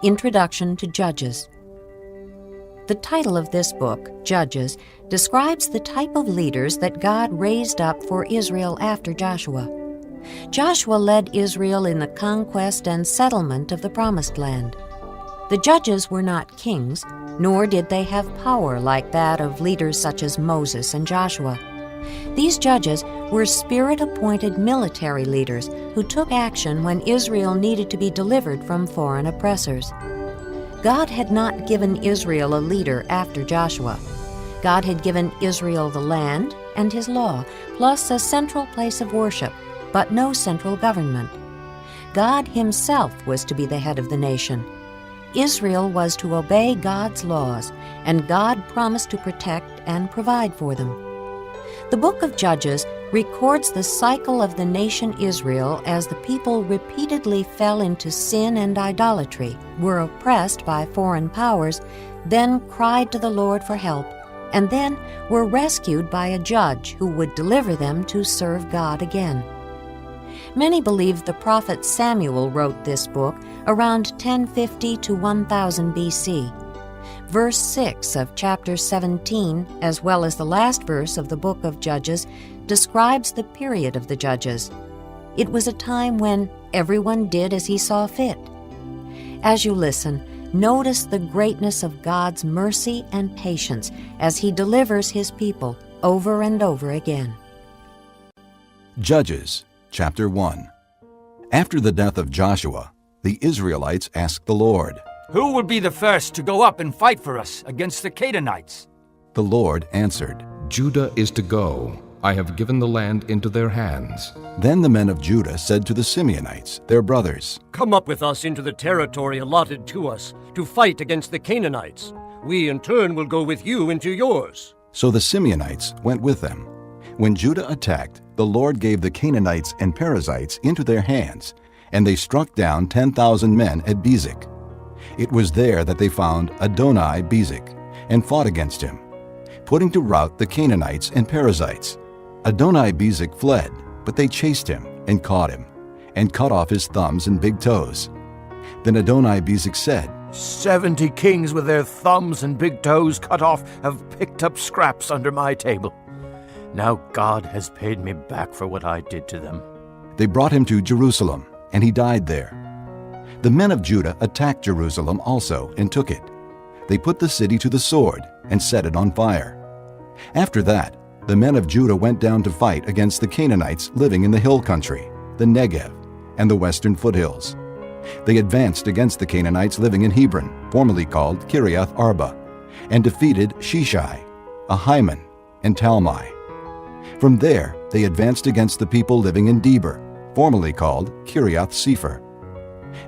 Introduction to Judges. The title of this book, Judges, describes the type of leaders that God raised up for Israel after Joshua. Joshua led Israel in the conquest and settlement of the Promised Land. The judges were not kings, nor did they have power like that of leaders such as Moses and Joshua. These judges were spirit-appointed military leaders who took action when Israel needed to be delivered from foreign oppressors. God had not given Israel a leader after Joshua. God had given Israel the land and His law, plus a central place of worship, but no central government. God Himself was to be the head of the nation. Israel was to obey God's laws, and God promised to protect and provide for them. The book of Judges records the cycle of the nation Israel as the people repeatedly fell into sin and idolatry, were oppressed by foreign powers, then cried to the Lord for help, and then were rescued by a judge who would deliver them to serve God again. Many believe the prophet Samuel wrote this book around 1050 to 1000 BC. Verse 6 of chapter 17, as well as the last verse of the book of Judges, describes the period of the judges. It was a time when everyone did as he saw fit. As you listen, notice the greatness of God's mercy and patience as He delivers His people over and over again. Judges, chapter 1. After the death of Joshua, the Israelites asked the Lord, "Who will be the first to go up and fight for us against the Canaanites?" The Lord answered, Judah is to go. I have given the land into their hands. Then the men of Judah said to the Simeonites, their brothers, "Come up with us into the territory allotted to us to fight against the Canaanites. We in turn will go with you into yours." So the Simeonites went with them. When Judah attacked, the Lord gave the Canaanites and Perizzites into their hands, and they struck down 10,000 men at Bezek. It was there that they found Adoni-Bezek and fought against him, putting to rout the Canaanites and Perizzites. Adoni-Bezek fled, but they chased him and caught him, and cut off his thumbs and big toes. Then Adoni-Bezek said, 70 kings with their thumbs and big toes cut off have picked up scraps under my table. Now God has paid me back for what I did to them. They brought him to Jerusalem, and he died there. The men of Judah attacked Jerusalem also and took it. They put the city to the sword and set it on fire. After that, the men of Judah went down to fight against the Canaanites living in the hill country, the Negev, and the western foothills. They advanced against the Canaanites living in Hebron, formerly called Kiriath Arba, and defeated Sheshai, Ahiman, and Talmai. From there, they advanced against the people living in Debir, formerly called Kiriath Sepher.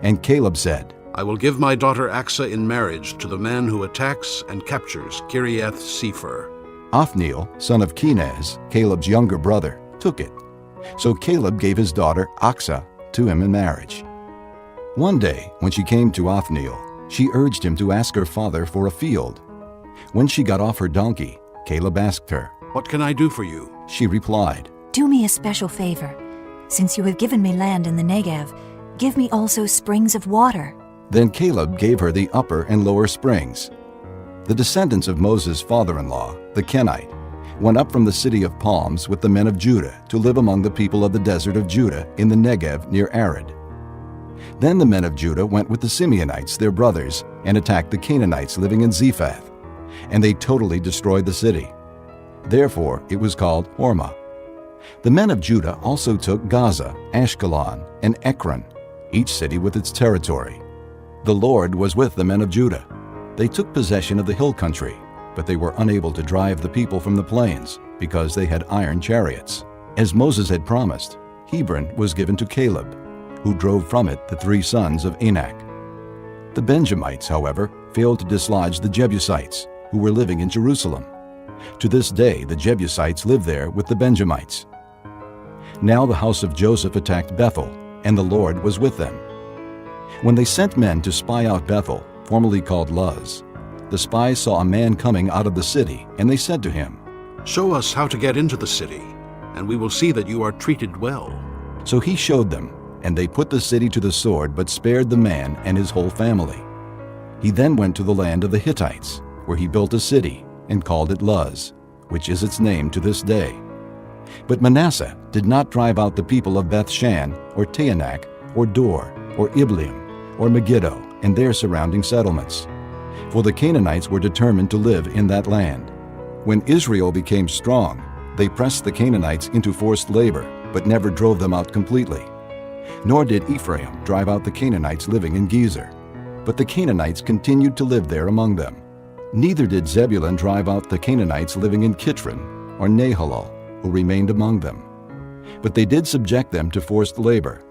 And Caleb said, I will give my daughter Achsah in marriage to the man who attacks and captures Kiriath Sepher. Othniel, son of Kenaz, Caleb's younger brother, took it. So Caleb gave his daughter Achsah to him in marriage. One day, when she came to Othniel, she urged him to ask her father for a field. When she got off her donkey, Caleb asked her, What can I do for you? She replied, Do me a special favor. Since you have given me land in the Negev, give me also springs of water. Then Caleb gave her the upper and lower springs. The descendants of Moses' father-in-law, the Kenite, went up from the city of palms with the men of Judah to live among the people of the desert of Judah in the Negev near Arad. Then the men of Judah went with the Simeonites, their brothers, and attacked the Canaanites living in Zephath, and they totally destroyed the city. Therefore it was called Hormah. The men of Judah also took Gaza, Ashkelon, and Ekron, each city with its territory. The Lord was with the men of Judah. They took possession of the hill country, but they were unable to drive the people from the plains because they had iron chariots. As Moses had promised, Hebron was given to Caleb, who drove from it the 3 sons of Anak. The Benjamites, however, failed to dislodge the Jebusites, who were living in Jerusalem. To this day, the Jebusites live there with the Benjamites. Now the house of Joseph attacked Bethel, and the Lord was with them. When they sent men to spy out Bethel, formerly called Luz, the spies saw a man coming out of the city, and they said to him, Show us how to get into the city, and we will see that you are treated well. So he showed them, and they put the city to the sword, but spared the man and his whole family. He then went to the land of the Hittites, where he built a city and called it Luz, which is its name to this day. But Manasseh did not drive out the people of Beth-shan, or Taanach, or Dor, or Ibleam, or Megiddo, and their surrounding settlements. For the Canaanites were determined to live in that land. When Israel became strong, they pressed the Canaanites into forced labor, but never drove them out completely. Nor did Ephraim drive out the Canaanites living in Gezer, but the Canaanites continued to live there among them. Neither did Zebulun drive out the Canaanites living in Kitron, or Nahalal, who remained among them. But they did subject them to forced labor.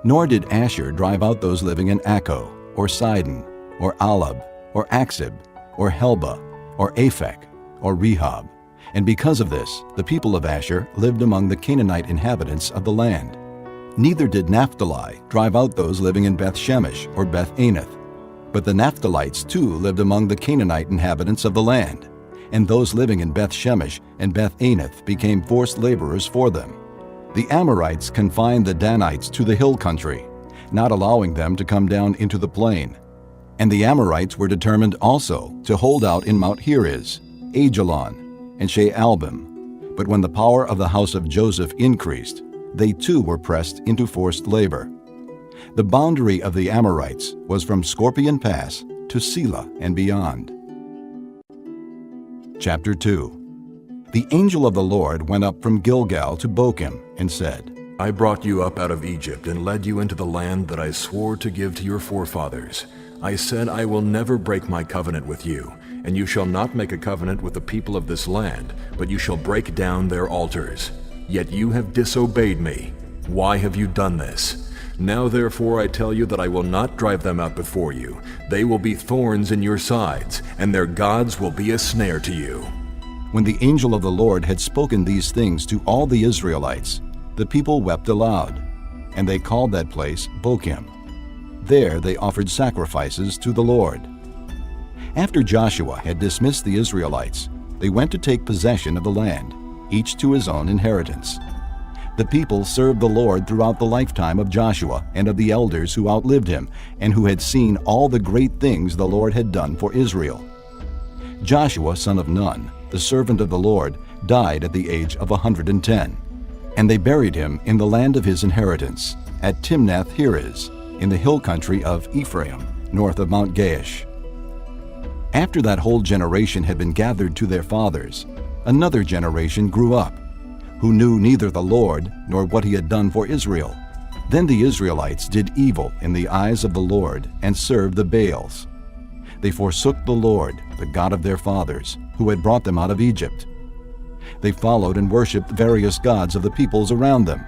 Nor did Asher drive out those living in Akko, or Sidon, or Alab, or Aksib, or Helba, or Aphek, or Rehob. And because of this, the people of Asher lived among the Canaanite inhabitants of the land. Neither did Naphtali drive out those living in Beth-Shemesh, or Beth-Anath. But the Naphtalites too lived among the Canaanite inhabitants of the land, and those living in Beth-Shemesh and Beth-Anath became forced laborers for them. The Amorites confined the Danites to the hill country, not allowing them to come down into the plain. And the Amorites were determined also to hold out in Mount Heriz, Ajalon, and Shealbim. But when the power of the house of Joseph increased, they too were pressed into forced labor. The boundary of the Amorites was from Scorpion Pass to Selah and beyond. Chapter 2. The angel of the Lord went up from Gilgal to Bochim and said, I brought you up out of Egypt and led you into the land that I swore to give to your forefathers. I said, I will never break my covenant with you, and you shall not make a covenant with the people of this land, but you shall break down their altars. Yet you have disobeyed me. Why have you done this? Now therefore I tell you that I will not drive them out before you. They will be thorns in your sides, and their gods will be a snare to you. When the angel of the Lord had spoken these things to all the Israelites, the people wept aloud, and they called that place Bochim. There they offered sacrifices to the Lord. After Joshua had dismissed the Israelites, they went to take possession of the land, each to his own inheritance. The people served the Lord throughout the lifetime of Joshua and of the elders who outlived him and who had seen all the great things the Lord had done for Israel. Joshua, son of Nun, the servant of the Lord, died at the age of 110, and they buried him in the land of his inheritance, at Timnath-Heres, in the hill country of Ephraim, north of Mount Gaash. After that whole generation had been gathered to their fathers, another generation grew up, who knew neither the Lord nor what he had done for Israel. Then the Israelites did evil in the eyes of the Lord and served the Baals. They forsook the Lord, the God of their fathers, who had brought them out of Egypt. They followed and worshipped various gods of the peoples around them.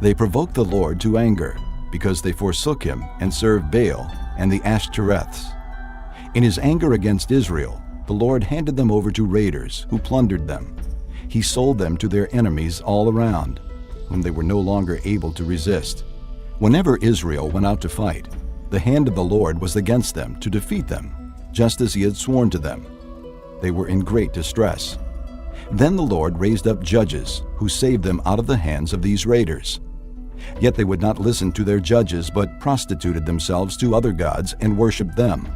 They provoked the Lord to anger, because they forsook him and served Baal and the Ashtoreths. In his anger against Israel, the Lord handed them over to raiders who plundered them. He sold them to their enemies all around, whom they were no longer able to resist. Whenever Israel went out to fight, the hand of the Lord was against them to defeat them, just as he had sworn to them. They were in great distress. Then the Lord raised up judges who saved them out of the hands of these raiders. Yet they would not listen to their judges, but prostituted themselves to other gods and worshipped them.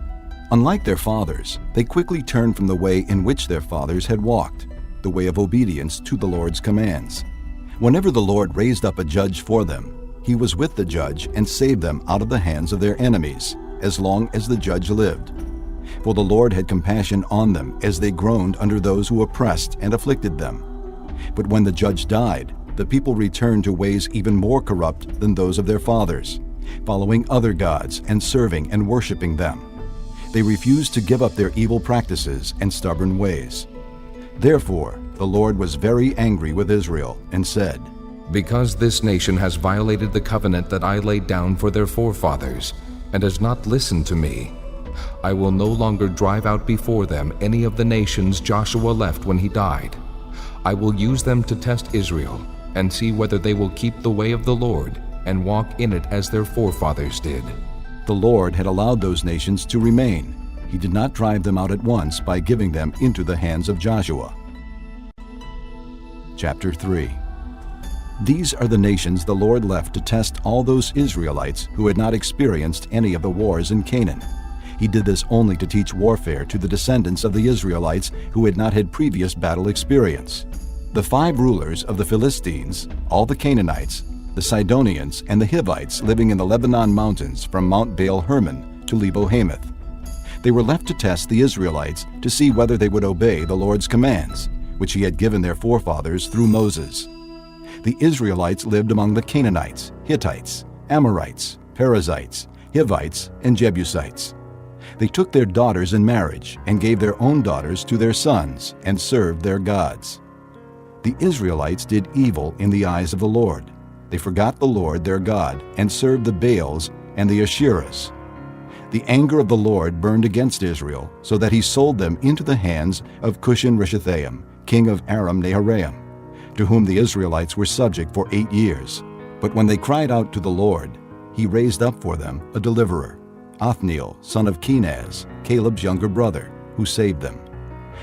Unlike their fathers, they quickly turned from the way in which their fathers had walked, the way of obedience to the Lord's commands. Whenever the Lord raised up a judge for them, he was with the judge and saved them out of the hands of their enemies, as long as the judge lived. For the Lord had compassion on them as they groaned under those who oppressed and afflicted them. But when the judge died, the people returned to ways even more corrupt than those of their fathers, following other gods and serving and worshiping them. They refused to give up their evil practices and stubborn ways. Therefore, the Lord was very angry with Israel and said, Because this nation has violated the covenant that I laid down for their forefathers, and has not listened to me, I will no longer drive out before them any of the nations Joshua left when he died. I will use them to test Israel, and see whether they will keep the way of the Lord, and walk in it as their forefathers did. The Lord had allowed those nations to remain. He did not drive them out at once by giving them into the hands of Joshua. Chapter 3. These are the nations the Lord left to test all those Israelites who had not experienced any of the wars in Canaan. He did this only to teach warfare to the descendants of the Israelites who had not had previous battle experience. The 5 rulers of the Philistines, all the Canaanites, the Sidonians, and the Hivites living in the Lebanon mountains from Mount Baal-Hermon to Lebo-Hamath. They were left to test the Israelites to see whether they would obey the Lord's commands, which he had given their forefathers through Moses. The Israelites lived among the Canaanites, Hittites, Amorites, Perizzites, Hivites, and Jebusites. They took their daughters in marriage and gave their own daughters to their sons and served their gods. The Israelites did evil in the eyes of the Lord. They forgot the Lord their God and served the Baals and the Asherahs. The anger of the Lord burned against Israel, so that he sold them into the hands of Cushan-Rishathaim, king of Aram-Naharaim, to whom the Israelites were subject for 8 years. But when they cried out to the Lord, he raised up for them a deliverer, Othniel, son of Kenaz, Caleb's younger brother, who saved them.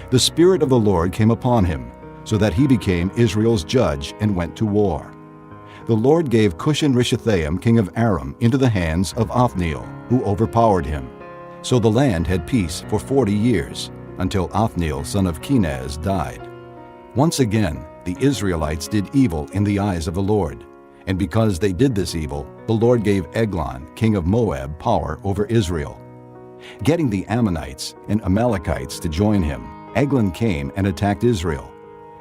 The Spirit of the Lord came upon him, so that he became Israel's judge and went to war. The Lord gave Cushan-Rishathaim, king of Aram, into the hands of Othniel, who overpowered him. So the land had peace for 40 years, until Othniel, son of Kenaz, died. Once again, the Israelites did evil in the eyes of the Lord. And because they did this evil, the Lord gave Eglon, king of Moab, power over Israel. Getting the Ammonites and Amalekites to join him, Eglon came and attacked Israel,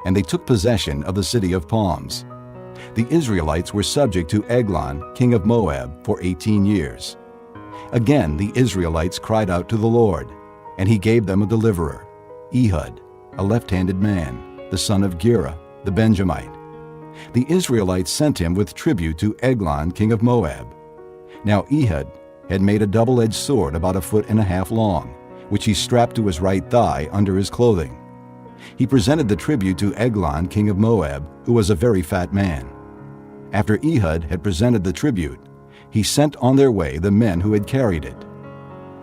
and they took possession of the city of palms. The Israelites were subject to Eglon, king of Moab, for 18 years. Again the Israelites cried out to the Lord, and he gave them a deliverer, Ehud, a left-handed man, the son of Gera, the Benjamite. The Israelites sent him with tribute to Eglon, king of Moab. Now Ehud had made a double-edged sword about 1.5 feet long, which he strapped to his right thigh under his clothing. He presented the tribute to Eglon, king of Moab, who was a very fat man. After Ehud had presented the tribute, he sent on their way the men who had carried it.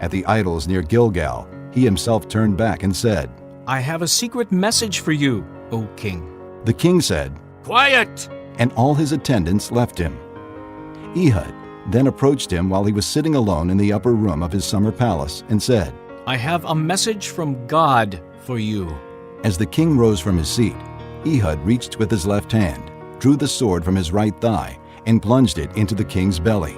At the idols near Gilgal, he himself turned back and said, "I have a secret message for you, O king." The king said, Quiet! and all his attendants left him. Ehud then approached him while he was sitting alone in the upper room of his summer palace and said, "I have a message from God for you." As the king rose from his seat, Ehud reached with his left hand, drew the sword from his right thigh, and plunged it into the king's belly.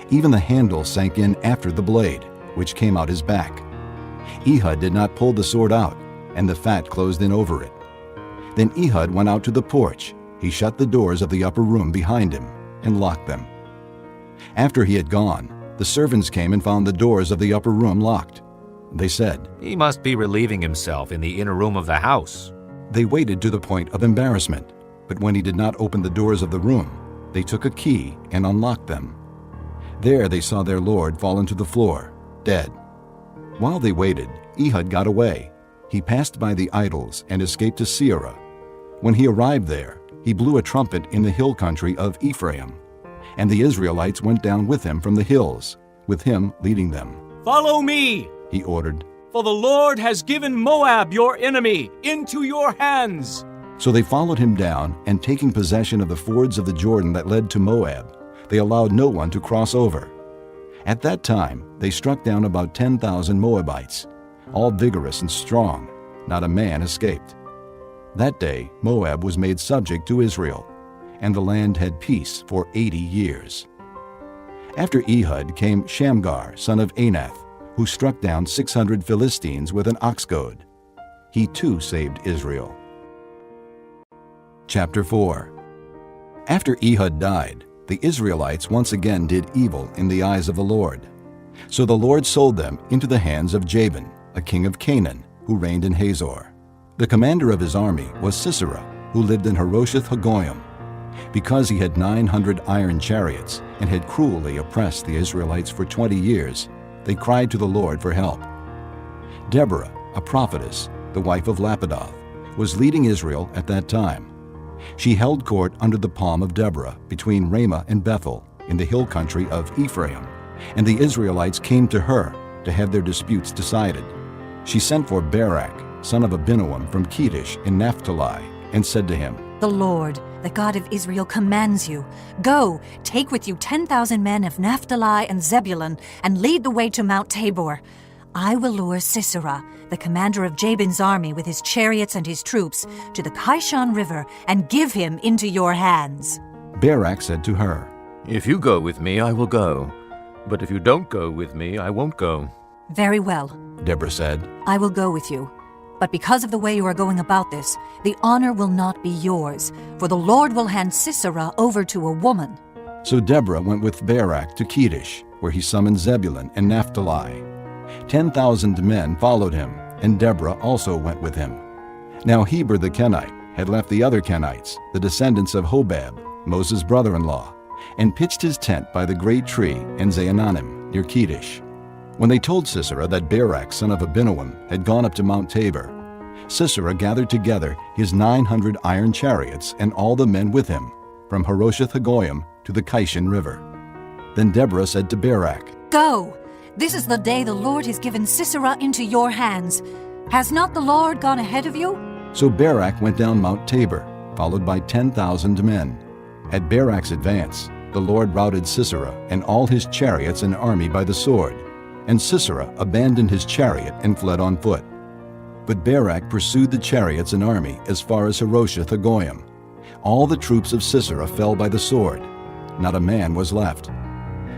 Even the handle sank in after the blade, which came out his back. Ehud did not pull the sword out, and the fat closed in over it. Then Ehud went out to the porch. He shut the doors of the upper room behind him and locked them. After he had gone, the servants came and found the doors of the upper room locked. They said, "He must be relieving himself in the inner room of the house." They waited to the point of embarrassment, but when he did not open the doors of the room, they took a key and unlocked them. There they saw their lord fallen to the floor, dead. While they waited, Ehud got away. He passed by the idols and escaped to Seirah. When he arrived there, he blew a trumpet in the hill country of Ephraim, and the Israelites went down with him from the hills, with him leading them. "Follow me, He ordered. for the Lord has given Moab, your enemy, into your hands." So they followed him down, and taking possession of the fords of the Jordan that led to Moab, they allowed no one to cross over. At that time, they struck down about 10,000 Moabites, all vigorous and strong. Not a man escaped. That day, Moab was made subject to Israel, and the land had peace for 80 years. After Ehud came Shamgar, son of Anath, who struck down 600 Philistines with an ox goad. He too saved Israel. Chapter 4. After Ehud died, the Israelites once again did evil in the eyes of the Lord. So the Lord sold them into the hands of Jabin, a king of Canaan, who reigned in Hazor. The commander of his army was Sisera, who lived in Haroshath Hagoyim. Because he had 900 iron chariots and had cruelly oppressed the Israelites for 20 years, they cried to the Lord for help. Deborah, a prophetess, the wife of Lapidoth, was leading Israel at that time. She held court under the palm of Deborah between Ramah and Bethel in the hill country of Ephraim, and the Israelites came to her to have their disputes decided. She sent for Barak, son of Abinoam from Kedesh in Naphtali, and said to him, The Lord, the God of Israel commands you. Go, take with you 10,000 men of Naphtali and Zebulun, and lead the way to Mount Tabor. I will lure Sisera, the commander of Jabin's army with his chariots and his troops, to the Kishon River and give him into your hands." Barak said to her, "If you go with me, I will go. But if you don't go with me, I won't go." "Very well," Deborah said. "I will go with you. But because of the way you are going about this, the honor will not be yours, for the Lord will hand Sisera over to a woman." So Deborah went with Barak to Kedesh, where he summoned Zebulun and Naphtali. 10,000 men followed him, and Deborah also went with him. Now Heber the Kenite had left the other Kenites, the descendants of Hobab, Moses' brother-in-law, and pitched his tent by the great tree in Zaananim near Kedesh. When they told Sisera that Barak son of Abinoam had gone up to Mount Tabor, Sisera gathered together his 900 iron chariots and all the men with him, from Harosheth Hagoyim to the Kishon River. Then Deborah said to Barak, "Go! This is the day the Lord has given Sisera into your hands. Has not the Lord gone ahead of you?" So Barak went down Mount Tabor, followed by 10,000 men. At Barak's advance, the Lord routed Sisera and all his chariots and army by the sword, and Sisera abandoned his chariot and fled on foot. But Barak pursued the chariots and army as far as Harosheth Hagoyim. All the troops of Sisera fell by the sword. Not a man was left.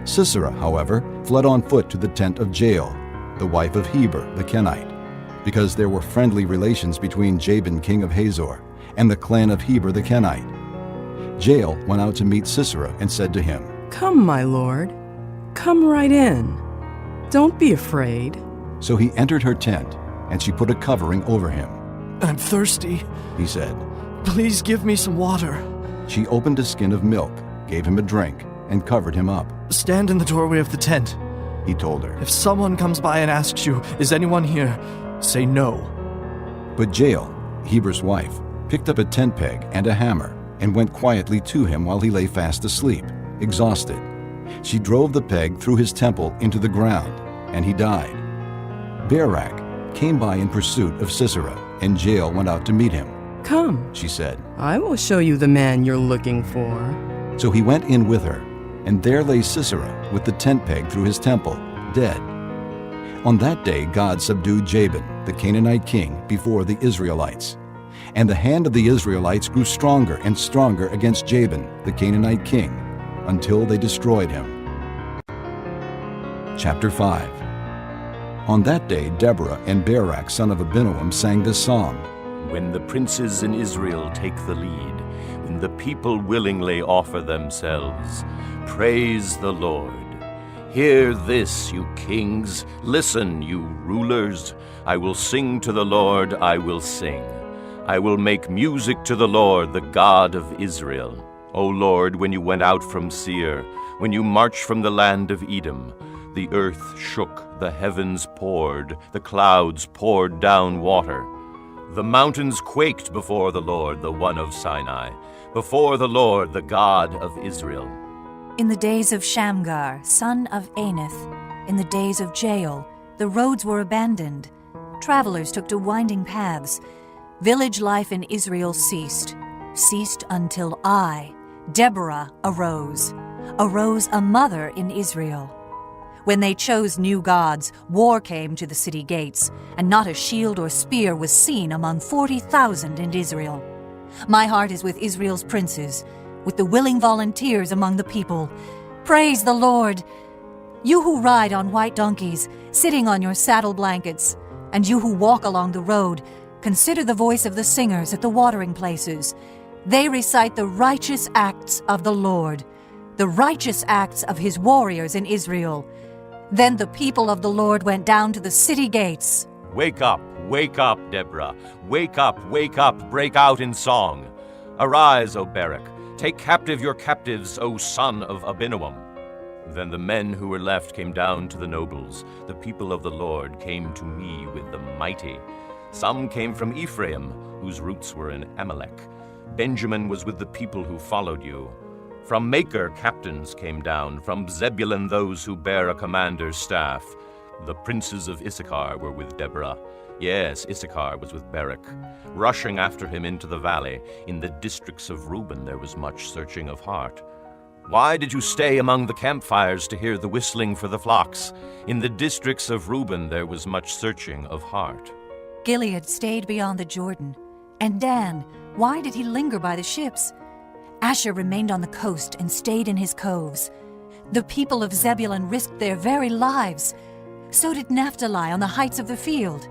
Sisera, however, fled on foot to the tent of Jael, the wife of Heber the Kenite, because there were friendly relations between Jabin king of Hazor and the clan of Heber the Kenite. Jael went out to meet Sisera and said to him, "Come, my lord, come right in. Don't be afraid." So he entered her tent, and she put a covering over him. "I'm thirsty," he said. "Please give me some water." She opened a skin of milk, gave him a drink, and covered him up. "Stand in the doorway of the tent," he told her. "If someone comes by and asks you, 'Is anyone here?' say no." But Jael, Heber's wife, picked up a tent peg and a hammer and went quietly to him while he lay fast asleep, exhausted. She drove the peg through his temple into the ground, and he died. Barak came by in pursuit of Sisera, and Jael went out to meet him. "Come," she said. "I will show you the man you're looking for." So he went in with her, and there lay Sisera with the tent peg through his temple, dead. On that day God subdued Jabin, the Canaanite king, before the Israelites. And the hand of the Israelites grew stronger and stronger against Jabin, the Canaanite king, until they destroyed him. Chapter 5. On that day Deborah and Barak son of Abinoam sang this song. When the princes in Israel take the lead, when the people willingly offer themselves, praise the Lord. Hear this, you kings. Listen, you rulers. I will sing to the Lord, I will sing. I will make music to the Lord, the God of Israel. O Lord, when you went out from Seir, when you marched from the land of Edom, the earth shook, the heavens poured, the clouds poured down water. The mountains quaked before the Lord, the one of Sinai, before the Lord, the God of Israel. In the days of Shamgar, son of Anath, in the days of Jael, the roads were abandoned. Travelers took to winding paths. Village life in Israel ceased until I, Deborah, arose a mother in Israel. When they chose new gods, war came to the city gates, and not a shield or spear was seen among 40,000 in Israel. My heart is with Israel's princes, with the willing volunteers among the people. Praise the Lord! You who ride on white donkeys, sitting on your saddle blankets, and you who walk along the road, consider the voice of the singers at the watering places. They recite the righteous acts of the Lord, the righteous acts of his warriors in Israel. Then the people of the Lord went down to the city gates. Wake up, Deborah. Wake up, break out in song. Arise, O Barak. Take captive your captives, O son of Abinoam. Then the men who were left came down to the nobles. The people of the Lord came to me with the mighty. Some came from Ephraim, whose roots were in Amalek. Benjamin was with the people who followed you. From Makir captains came down, from Zebulun those who bear a commander's staff. The princes of Issachar were with Deborah. Yes, Issachar was with Barak, rushing after him into the valley. In the districts of Reuben there was much searching of heart. Why did you stay among the campfires to hear the whistling for the flocks? In the districts of Reuben there was much searching of heart. Gilead stayed beyond the Jordan. And Dan, why did he linger by the ships? Asher remained on the coast and stayed in his coves. The people of Zebulun risked their very lives. So did Naphtali on the heights of the field.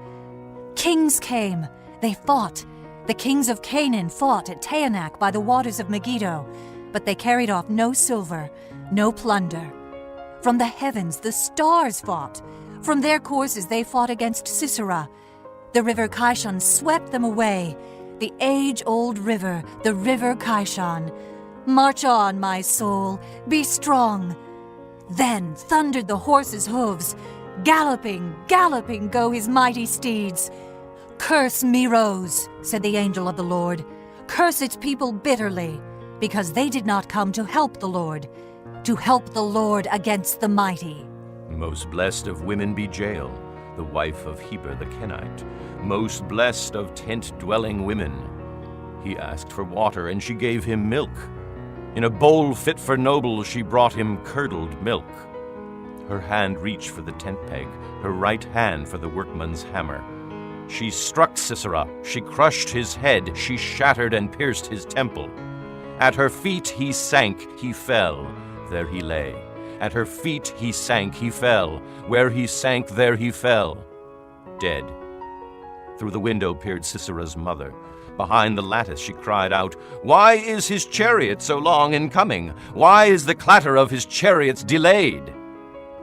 Kings came. They fought. The kings of Canaan fought at Taanach by the waters of Megiddo, but they carried off no silver, no plunder. From the heavens the stars fought. From their courses they fought against Sisera. The river Kishon swept them away. The age-old river, the river Kishon. March on, my soul, be strong. Then thundered the horses' hooves. Galloping, galloping go his mighty steeds. Curse Meroz, said the angel of the Lord. Curse its people bitterly, because they did not come to help the Lord against the mighty. Most blessed of women be Jael, the wife of Heber the Kenite. Most blessed of tent-dwelling women. He asked for water, and she gave him milk. In a bowl fit for nobles she brought him curdled milk. Her hand reached for the tent peg, her right hand for the workman's hammer. She struck Sisera, she crushed his head, she shattered and pierced his temple. At her feet he sank, he fell, there he lay. At her feet he sank, he fell, where he sank there he fell, dead. Through the window peered Sisera's mother. Behind the lattice she cried out, "Why is his chariot so long in coming? Why is the clatter of his chariots delayed?"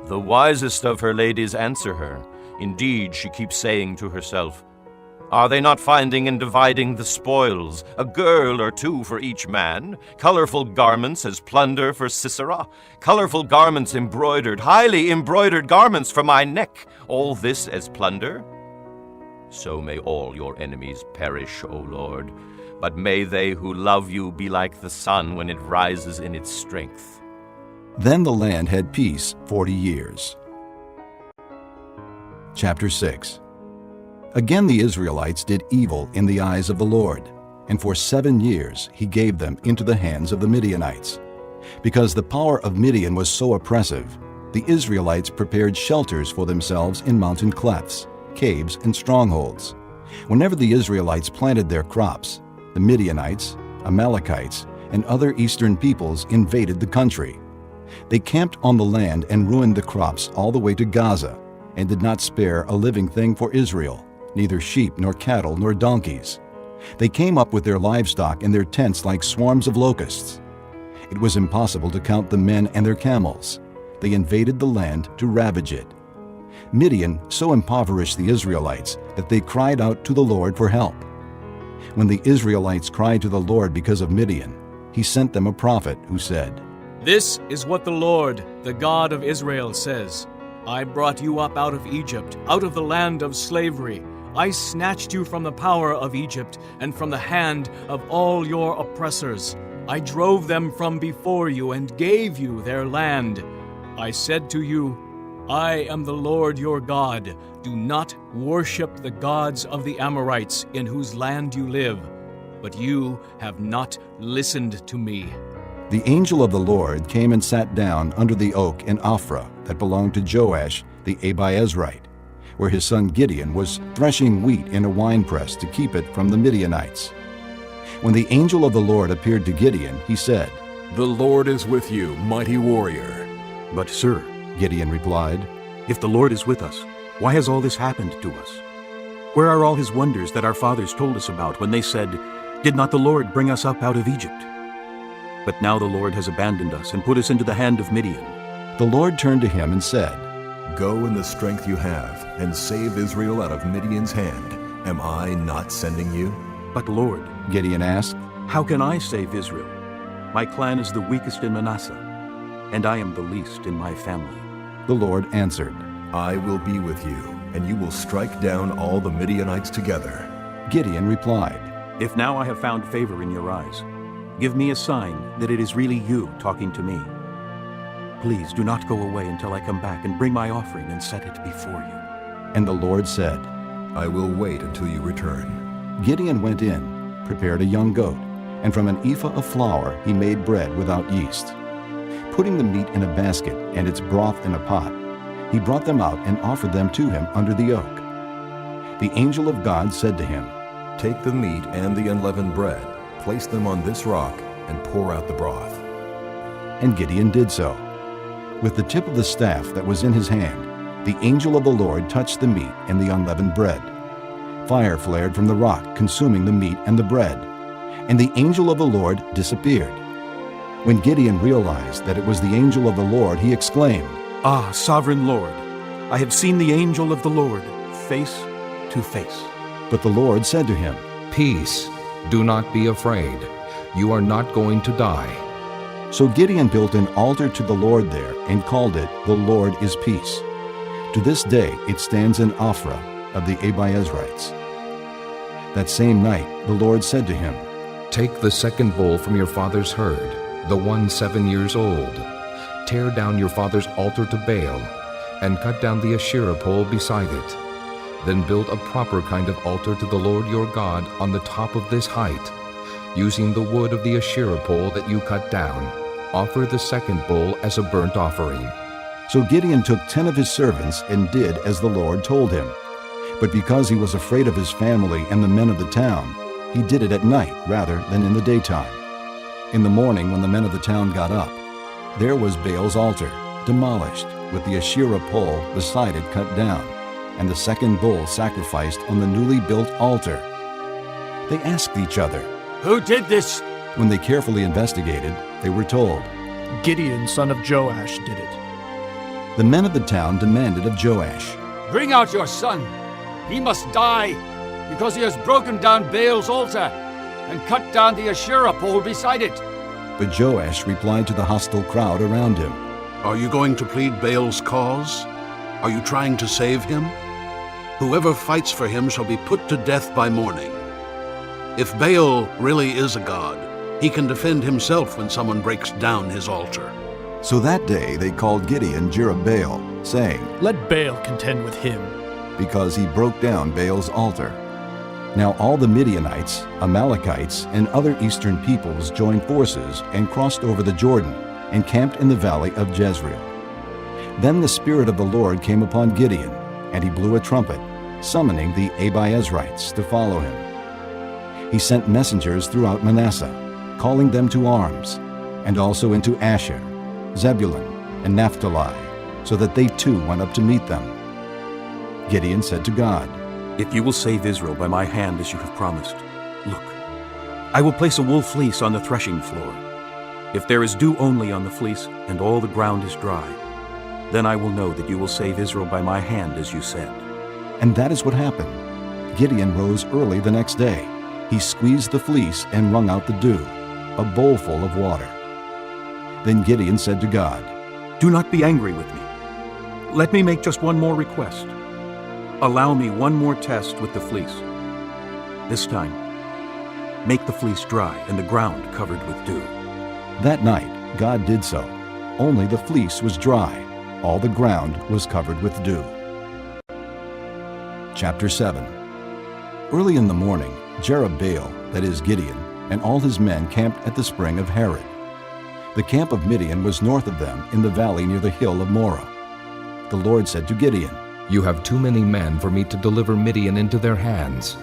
The wisest of her ladies answer her. Indeed, she keeps saying to herself, "Are they not finding and dividing the spoils, a girl or two for each man? Colorful garments as plunder for Sisera, colorful garments embroidered, highly embroidered garments for my neck, all this as plunder?" So may all your enemies perish, O Lord, but may they who love you be like the sun when it rises in its strength. Then the land had peace 40 years. Chapter 6. Again the Israelites did evil in the eyes of the Lord, and for 7 years he gave them into the hands of the Midianites. Because the power of Midian was so oppressive, the Israelites prepared shelters for themselves in mountain clefts, caves, and strongholds. Whenever the Israelites planted their crops, the Midianites, Amalekites, and other eastern peoples invaded the country. They camped on the land and ruined the crops all the way to Gaza, and did not spare a living thing for Israel, neither sheep nor cattle nor donkeys. They came up with their livestock in their tents like swarms of locusts. It was impossible to count the men and their camels. They invaded the land to ravage it. Midian so impoverished the Israelites that they cried out to the Lord for help. When the Israelites cried to the Lord because of Midian, he sent them a prophet who said, "This is what the Lord, the God of Israel, says. I brought you up out of Egypt, out of the land of slavery. I snatched you from the power of Egypt and from the hand of all your oppressors. I drove them from before you and gave you their land. I said to you, I am the Lord your God. Do not worship the gods of the Amorites in whose land you live. But you have not listened to me." The angel of the Lord came and sat down under the oak in Ophrah that belonged to Joash the Abiezrite, where his son Gideon was threshing wheat in a winepress to keep it from the Midianites. When the angel of the Lord appeared to Gideon, he said, "The Lord is with you, mighty warrior." "But sir," Gideon replied, "if the Lord is with us, why has all this happened to us? Where are all his wonders that our fathers told us about when they said, 'Did not the Lord bring us up out of Egypt?' But now the Lord has abandoned us and put us into the hand of Midian." The Lord turned to him and said, "Go in the strength you have, and save Israel out of Midian's hand. Am I not sending you?" "But Lord," Gideon asked, "how can I save Israel? My clan is the weakest in Manasseh, and I am the least in my family." The Lord answered, "I will be with you, and you will strike down all the Midianites together." Gideon replied, "If now I have found favor in your eyes, give me a sign that it is really you talking to me. Please do not go away until I come back and bring my offering and set it before you." And the Lord said, I will wait until you return. Gideon went in, prepared a young goat, and from an ephah of flour he made bread without yeast. Putting the meat in a basket and its broth in a pot, he brought them out and offered them to him under the oak. The angel of God said to him, Take the meat and the unleavened bread, place them on this rock, and pour out the broth. And Gideon did so. With the tip of the staff that was in his hand, the angel of the Lord touched the meat and the unleavened bread. Fire flared from the rock, consuming the meat and the bread, and the angel of the Lord disappeared. When Gideon realized that it was the angel of the Lord, he exclaimed, Ah, sovereign Lord, I have seen the angel of the Lord, face to face. But the Lord said to him, Peace, do not be afraid. You are not going to die. So Gideon built an altar to the Lord there and called it, The Lord is Peace. To this day it stands in Ophrah of the Abiezrites. That same night the Lord said to him, Take the second bull from your father's herd, the one 7 years old. Tear down your father's altar to Baal, and cut down the Asherah pole beside it. Then build a proper kind of altar to the Lord your God on the top of this height. Using the wood of the Asherah pole that you cut down, offer the second bull as a burnt offering. So Gideon took 10 of his servants and did as the Lord told him. But because he was afraid of his family and the men of the town, he did it at night rather than in the daytime. In the morning when the men of the town got up, there was Baal's altar, demolished, with the Asherah pole beside it cut down, and the second bull sacrificed on the newly built altar. They asked each other, Who did this? When they carefully investigated, they were told, Gideon, son of Joash, did it. The men of the town demanded of Joash, Bring out your son. He must die, because he has broken down Baal's altar and cut down the Asherah pole beside it. But Joash replied to the hostile crowd around him, Are you going to plead Baal's cause? Are you trying to save him? Whoever fights for him shall be put to death by morning. If Baal really is a god, he can defend himself when someone breaks down his altar. So that day they called Gideon Jerubbaal, saying, Let Baal contend with him, because he broke down Baal's altar. Now all the Midianites, Amalekites, and other eastern peoples joined forces and crossed over the Jordan and camped in the valley of Jezreel. Then the Spirit of the Lord came upon Gideon, and he blew a trumpet, summoning the Abiezrites to follow him. He sent messengers throughout Manasseh, calling them to arms, and also into Asher, Zebulun, and Naphtali, so that they too went up to meet them. Gideon said to God, If you will save Israel by my hand as you have promised, look, I will place a wool fleece on the threshing floor. If there is dew only on the fleece and all the ground is dry, then I will know that you will save Israel by my hand as you said. And that is what happened. Gideon rose early the next day. He squeezed the fleece and wrung out the dew, a bowlful of water. Then Gideon said to God, Do not be angry with me. Let me make just one more request. Allow me one more test with the fleece. This time, make the fleece dry and the ground covered with dew. That night God did so. Only the fleece was dry. All the ground was covered with dew. Chapter 7. Early in the morning, Jerubbaal, that is Gideon, and all his men camped at the spring of Harod. The camp of Midian was north of them in the valley near the hill of Moreh. The Lord said to Gideon, You have too many men for me to deliver Midian into their hands.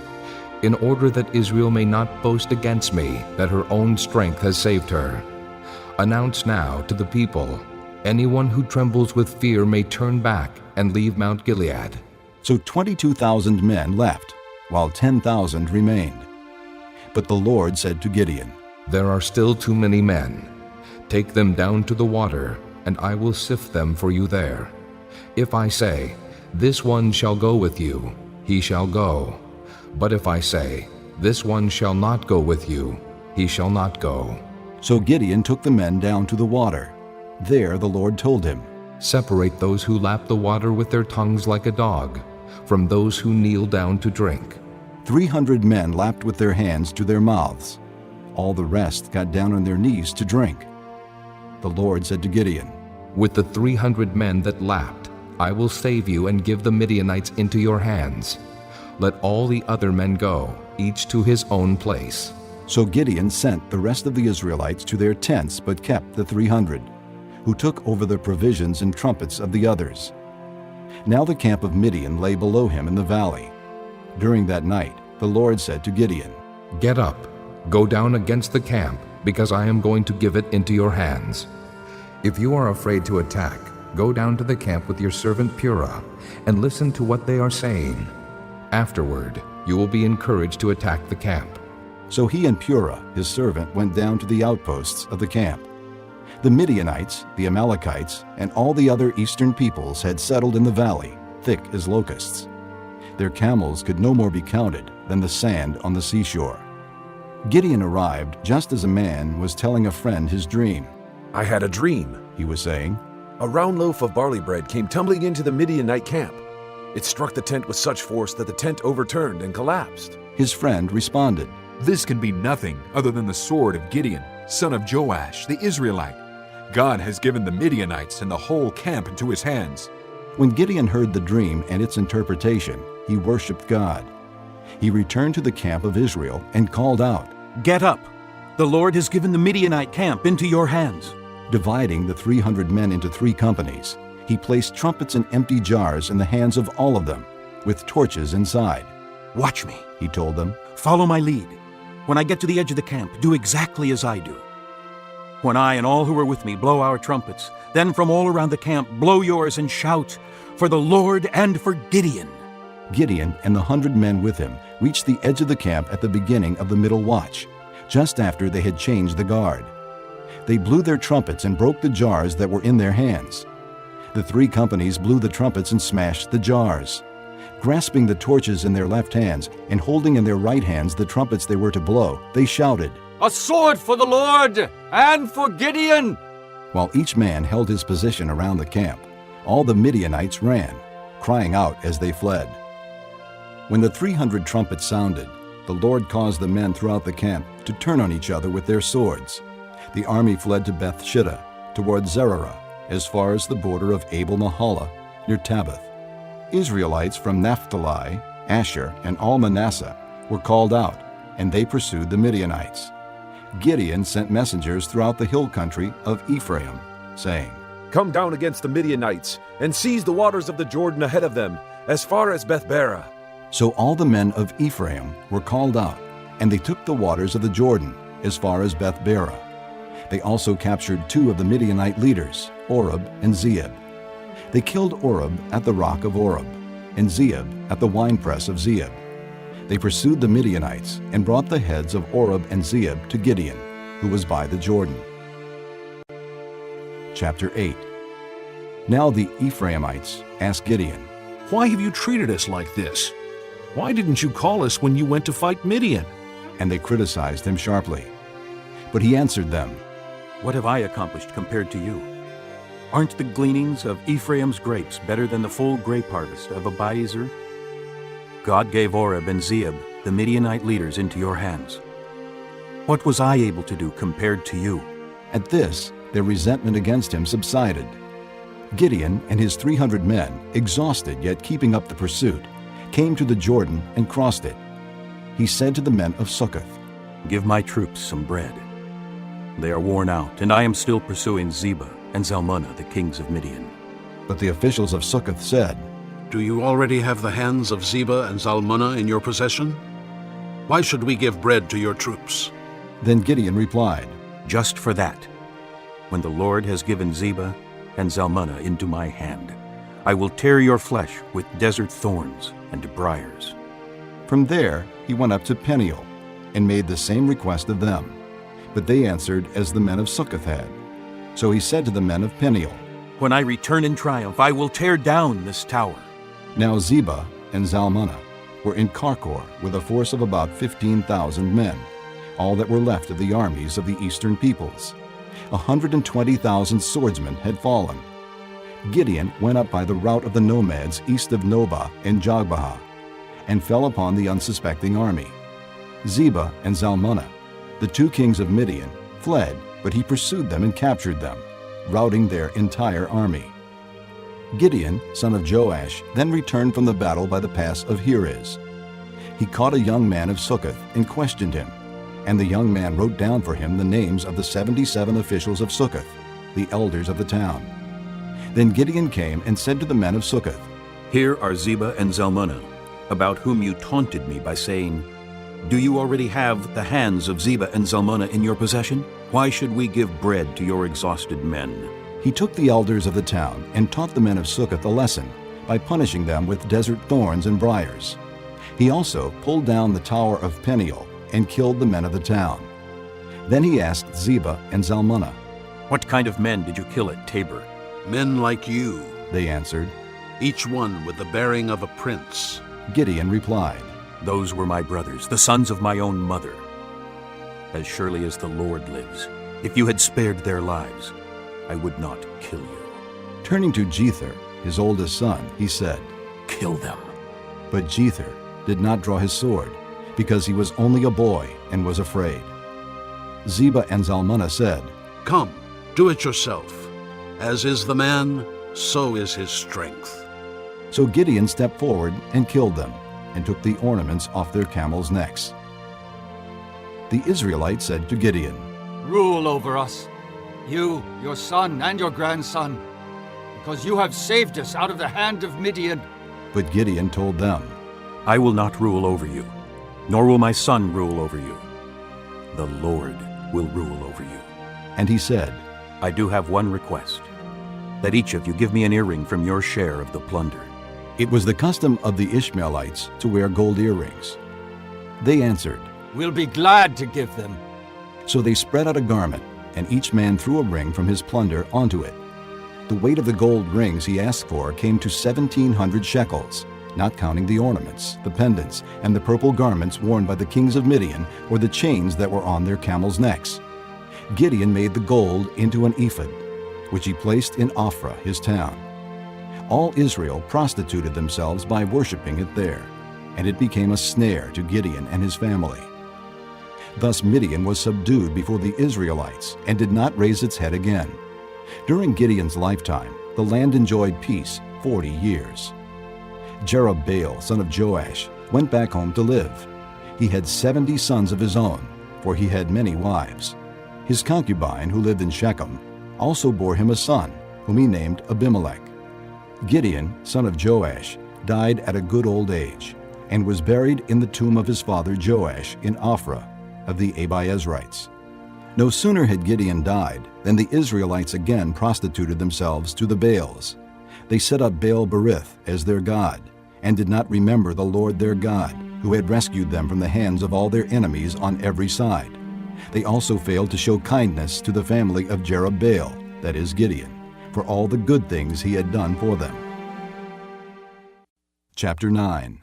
In order that Israel may not boast against me that her own strength has saved her, announce now to the people, anyone who trembles with fear may turn back and leave Mount Gilead. So 22,000 men left, while 10,000 remained. But the Lord said to Gideon, There are still too many men. Take them down to the water, and I will sift them for you there. If I say, This one shall go with you, he shall go. But if I say, This one shall not go with you, he shall not go. So Gideon took the men down to the water. There the Lord told him, Separate those who lap the water with their tongues like a dog, from those who kneel down to drink. 300 men lapped with their hands to their mouths. All the rest got down on their knees to drink. The Lord said to Gideon, With the 300 men that lapped, I will save you and give the Midianites into your hands. Let all the other men go, each to his own place." So Gideon sent the rest of the Israelites to their tents, but kept the 300, who took over the provisions and trumpets of the others. Now the camp of Midian lay below him in the valley. During that night, the Lord said to Gideon, "Get up, go down against the camp, because I am going to give it into your hands. If you are afraid to attack, go down to the camp with your servant Purah, and listen to what they are saying. Afterward, you will be encouraged to attack the camp." So he and Purah, his servant, went down to the outposts of the camp. The Midianites, the Amalekites, and all the other eastern peoples had settled in the valley, thick as locusts. Their camels could no more be counted than the sand on the seashore. Gideon arrived just as a man was telling a friend his dream. "I had a dream," he was saying. "A round loaf of barley bread came tumbling into the Midianite camp. It struck the tent with such force that the tent overturned and collapsed." His friend responded, "This can be nothing other than the sword of Gideon, son of Joash, the Israelite. God has given the Midianites and the whole camp into his hands." When Gideon heard the dream and its interpretation, he worshipped God. He returned to the camp of Israel and called out, "Get up! The Lord has given the Midianite camp into your hands." Dividing the 300 men into 3 companies, he placed trumpets and empty jars in the hands of all of them, with torches inside. "Watch me," he told them. "Follow my lead. When I get to the edge of the camp, do exactly as I do. When I and all who are with me blow our trumpets, then from all around the camp blow yours and shout, 'For the Lord and for Gideon!'" Gideon and the 100 men with him reached the edge of the camp at the beginning of the middle watch, just after they had changed the guard. They blew their trumpets and broke the jars that were in their hands. The 3 companies blew the trumpets and smashed the jars. Grasping the torches in their left hands and holding in their right hands the trumpets they were to blow, they shouted, "A sword for the Lord and for Gideon!" While each man held his position around the camp, all the Midianites ran, crying out as they fled. When the 300 trumpets sounded, the Lord caused the men throughout the camp to turn on each other with their swords. The army fled to Beth-shittah, toward Zererah, as far as the border of Abel-Mahalah, near Tabbath. Israelites from Naphtali, Asher, and all Manasseh were called out, and they pursued the Midianites. Gideon sent messengers throughout the hill country of Ephraim, saying, "Come down against the Midianites, and seize the waters of the Jordan ahead of them, as far as Beth-barah." So all the men of Ephraim were called out, and they took the waters of the Jordan as far as Beth-barah. They also captured 2 of the Midianite leaders, Oreb and Zeeb. They killed Oreb at the rock of Oreb, and Zeeb at the winepress of Zeeb. They pursued the Midianites and brought the heads of Oreb and Zeeb to Gideon, who was by the Jordan. Chapter 8. Now the Ephraimites asked Gideon, "Why have you treated us like this? Why didn't you call us when you went to fight Midian?" And they criticized him sharply. But he answered them, "What have I accomplished compared to you? Aren't the gleanings of Ephraim's grapes better than the full grape harvest of Abiezer? God gave Oreb and Zeeb, the Midianite leaders, into your hands. What was I able to do compared to you?" At this, their resentment against him subsided. Gideon and his 300 men, exhausted yet keeping up the pursuit, came to the Jordan and crossed it. He said to the men of Succoth, "Give my troops some bread. They are worn out, and I am still pursuing Zebah and Zalmunna, the kings of Midian." But the officials of Succoth said, "Do you already have the hands of Zebah and Zalmunna in your possession? Why should we give bread to your troops?" Then Gideon replied, "Just for that. When the Lord has given Zebah and Zalmunna into my hand, I will tear your flesh with desert thorns and briars." From there he went up to Peniel and made the same request of them. But they answered as the men of Succoth had. So he said to the men of Peniel, "When I return in triumph, I will tear down this tower." Now Zebah and Zalmunna were in Karkor with a force of about 15,000 men, all that were left of the armies of the eastern peoples. 120,000 swordsmen had fallen. Gideon went up by the route of the nomads east of Nobah and Jogbehah, and fell upon the unsuspecting army. Zebah and Zalmunna, the 2 kings of Midian, fled, but he pursued them and captured them, routing their entire army. Gideon, son of Joash, then returned from the battle by the pass of Heres. he caught a young man of Succoth and questioned him. And the young man wrote down for him the names of the 77 officials of Succoth, the elders of the town. Then Gideon came and said to the men of Succoth, "Here are Zebah and Zalmunna, about whom you taunted me by saying, 'Do you already have the hands of Zebah and Zalmunna in your possession? Why should we give bread to your exhausted men?'" He took the elders of the town and taught the men of Succoth a lesson by punishing them with desert thorns and briars. He also pulled down the tower of Peniel and killed the men of the town. Then he asked Zebah and Zalmunna, "What kind of men did you kill at Tabor?" "Men like you," they answered, "each one with the bearing of a prince." Gideon replied, "Those were my brothers, the sons of my own mother. As surely as the Lord lives, if you had spared their lives, I would not kill you." Turning to Jether, his oldest son, he said, "Kill them." But Jether did not draw his sword, because he was only a boy and was afraid. Zebah and Zalmunna said, "Come, do it yourself. As is the man, so is his strength." So Gideon stepped forward and killed them, and took the ornaments off their camels' necks. The Israelites said to Gideon, "Rule over us, you, your son, and your grandson, because you have saved us out of the hand of Midian." But Gideon told them, "I will not rule over you, nor will my son rule over you. The Lord will rule over you." And he said, "I do have one request, that each of you give me an earring from your share of the plunder." It was the custom of the Ishmaelites to wear gold earrings. They answered, "We'll be glad to give them." So they spread out a garment, and each man threw a ring from his plunder onto it. The weight of the gold rings he asked for came to 1,700 shekels, not counting the ornaments, the pendants, and the purple garments worn by the kings of Midian, or the chains that were on their camels' necks. Gideon made the gold into an ephod, which he placed in Ophrah, his town. All Israel prostituted themselves by worshiping it there, and it became a snare to Gideon and his family. Thus Midian was subdued before the Israelites and did not raise its head again. During Gideon's lifetime, the land enjoyed peace 40 years. Jerubbaal, son of Joash, went back home to live. He had 70 sons of his own, for he had many wives. His concubine, who lived in Shechem, also bore him a son, whom he named Abimelech. Gideon, son of Joash, died at a good old age, and was buried in the tomb of his father Joash in Ophrah of the Abiezrites. No sooner had Gideon died than the Israelites again prostituted themselves to the Baals. They set up Baal-berith as their god, and did not remember the Lord their God, who had rescued them from the hands of all their enemies on every side. They also failed to show kindness to the family of Jerubbaal, that is Gideon, for all the good things he had done for them. Chapter 9.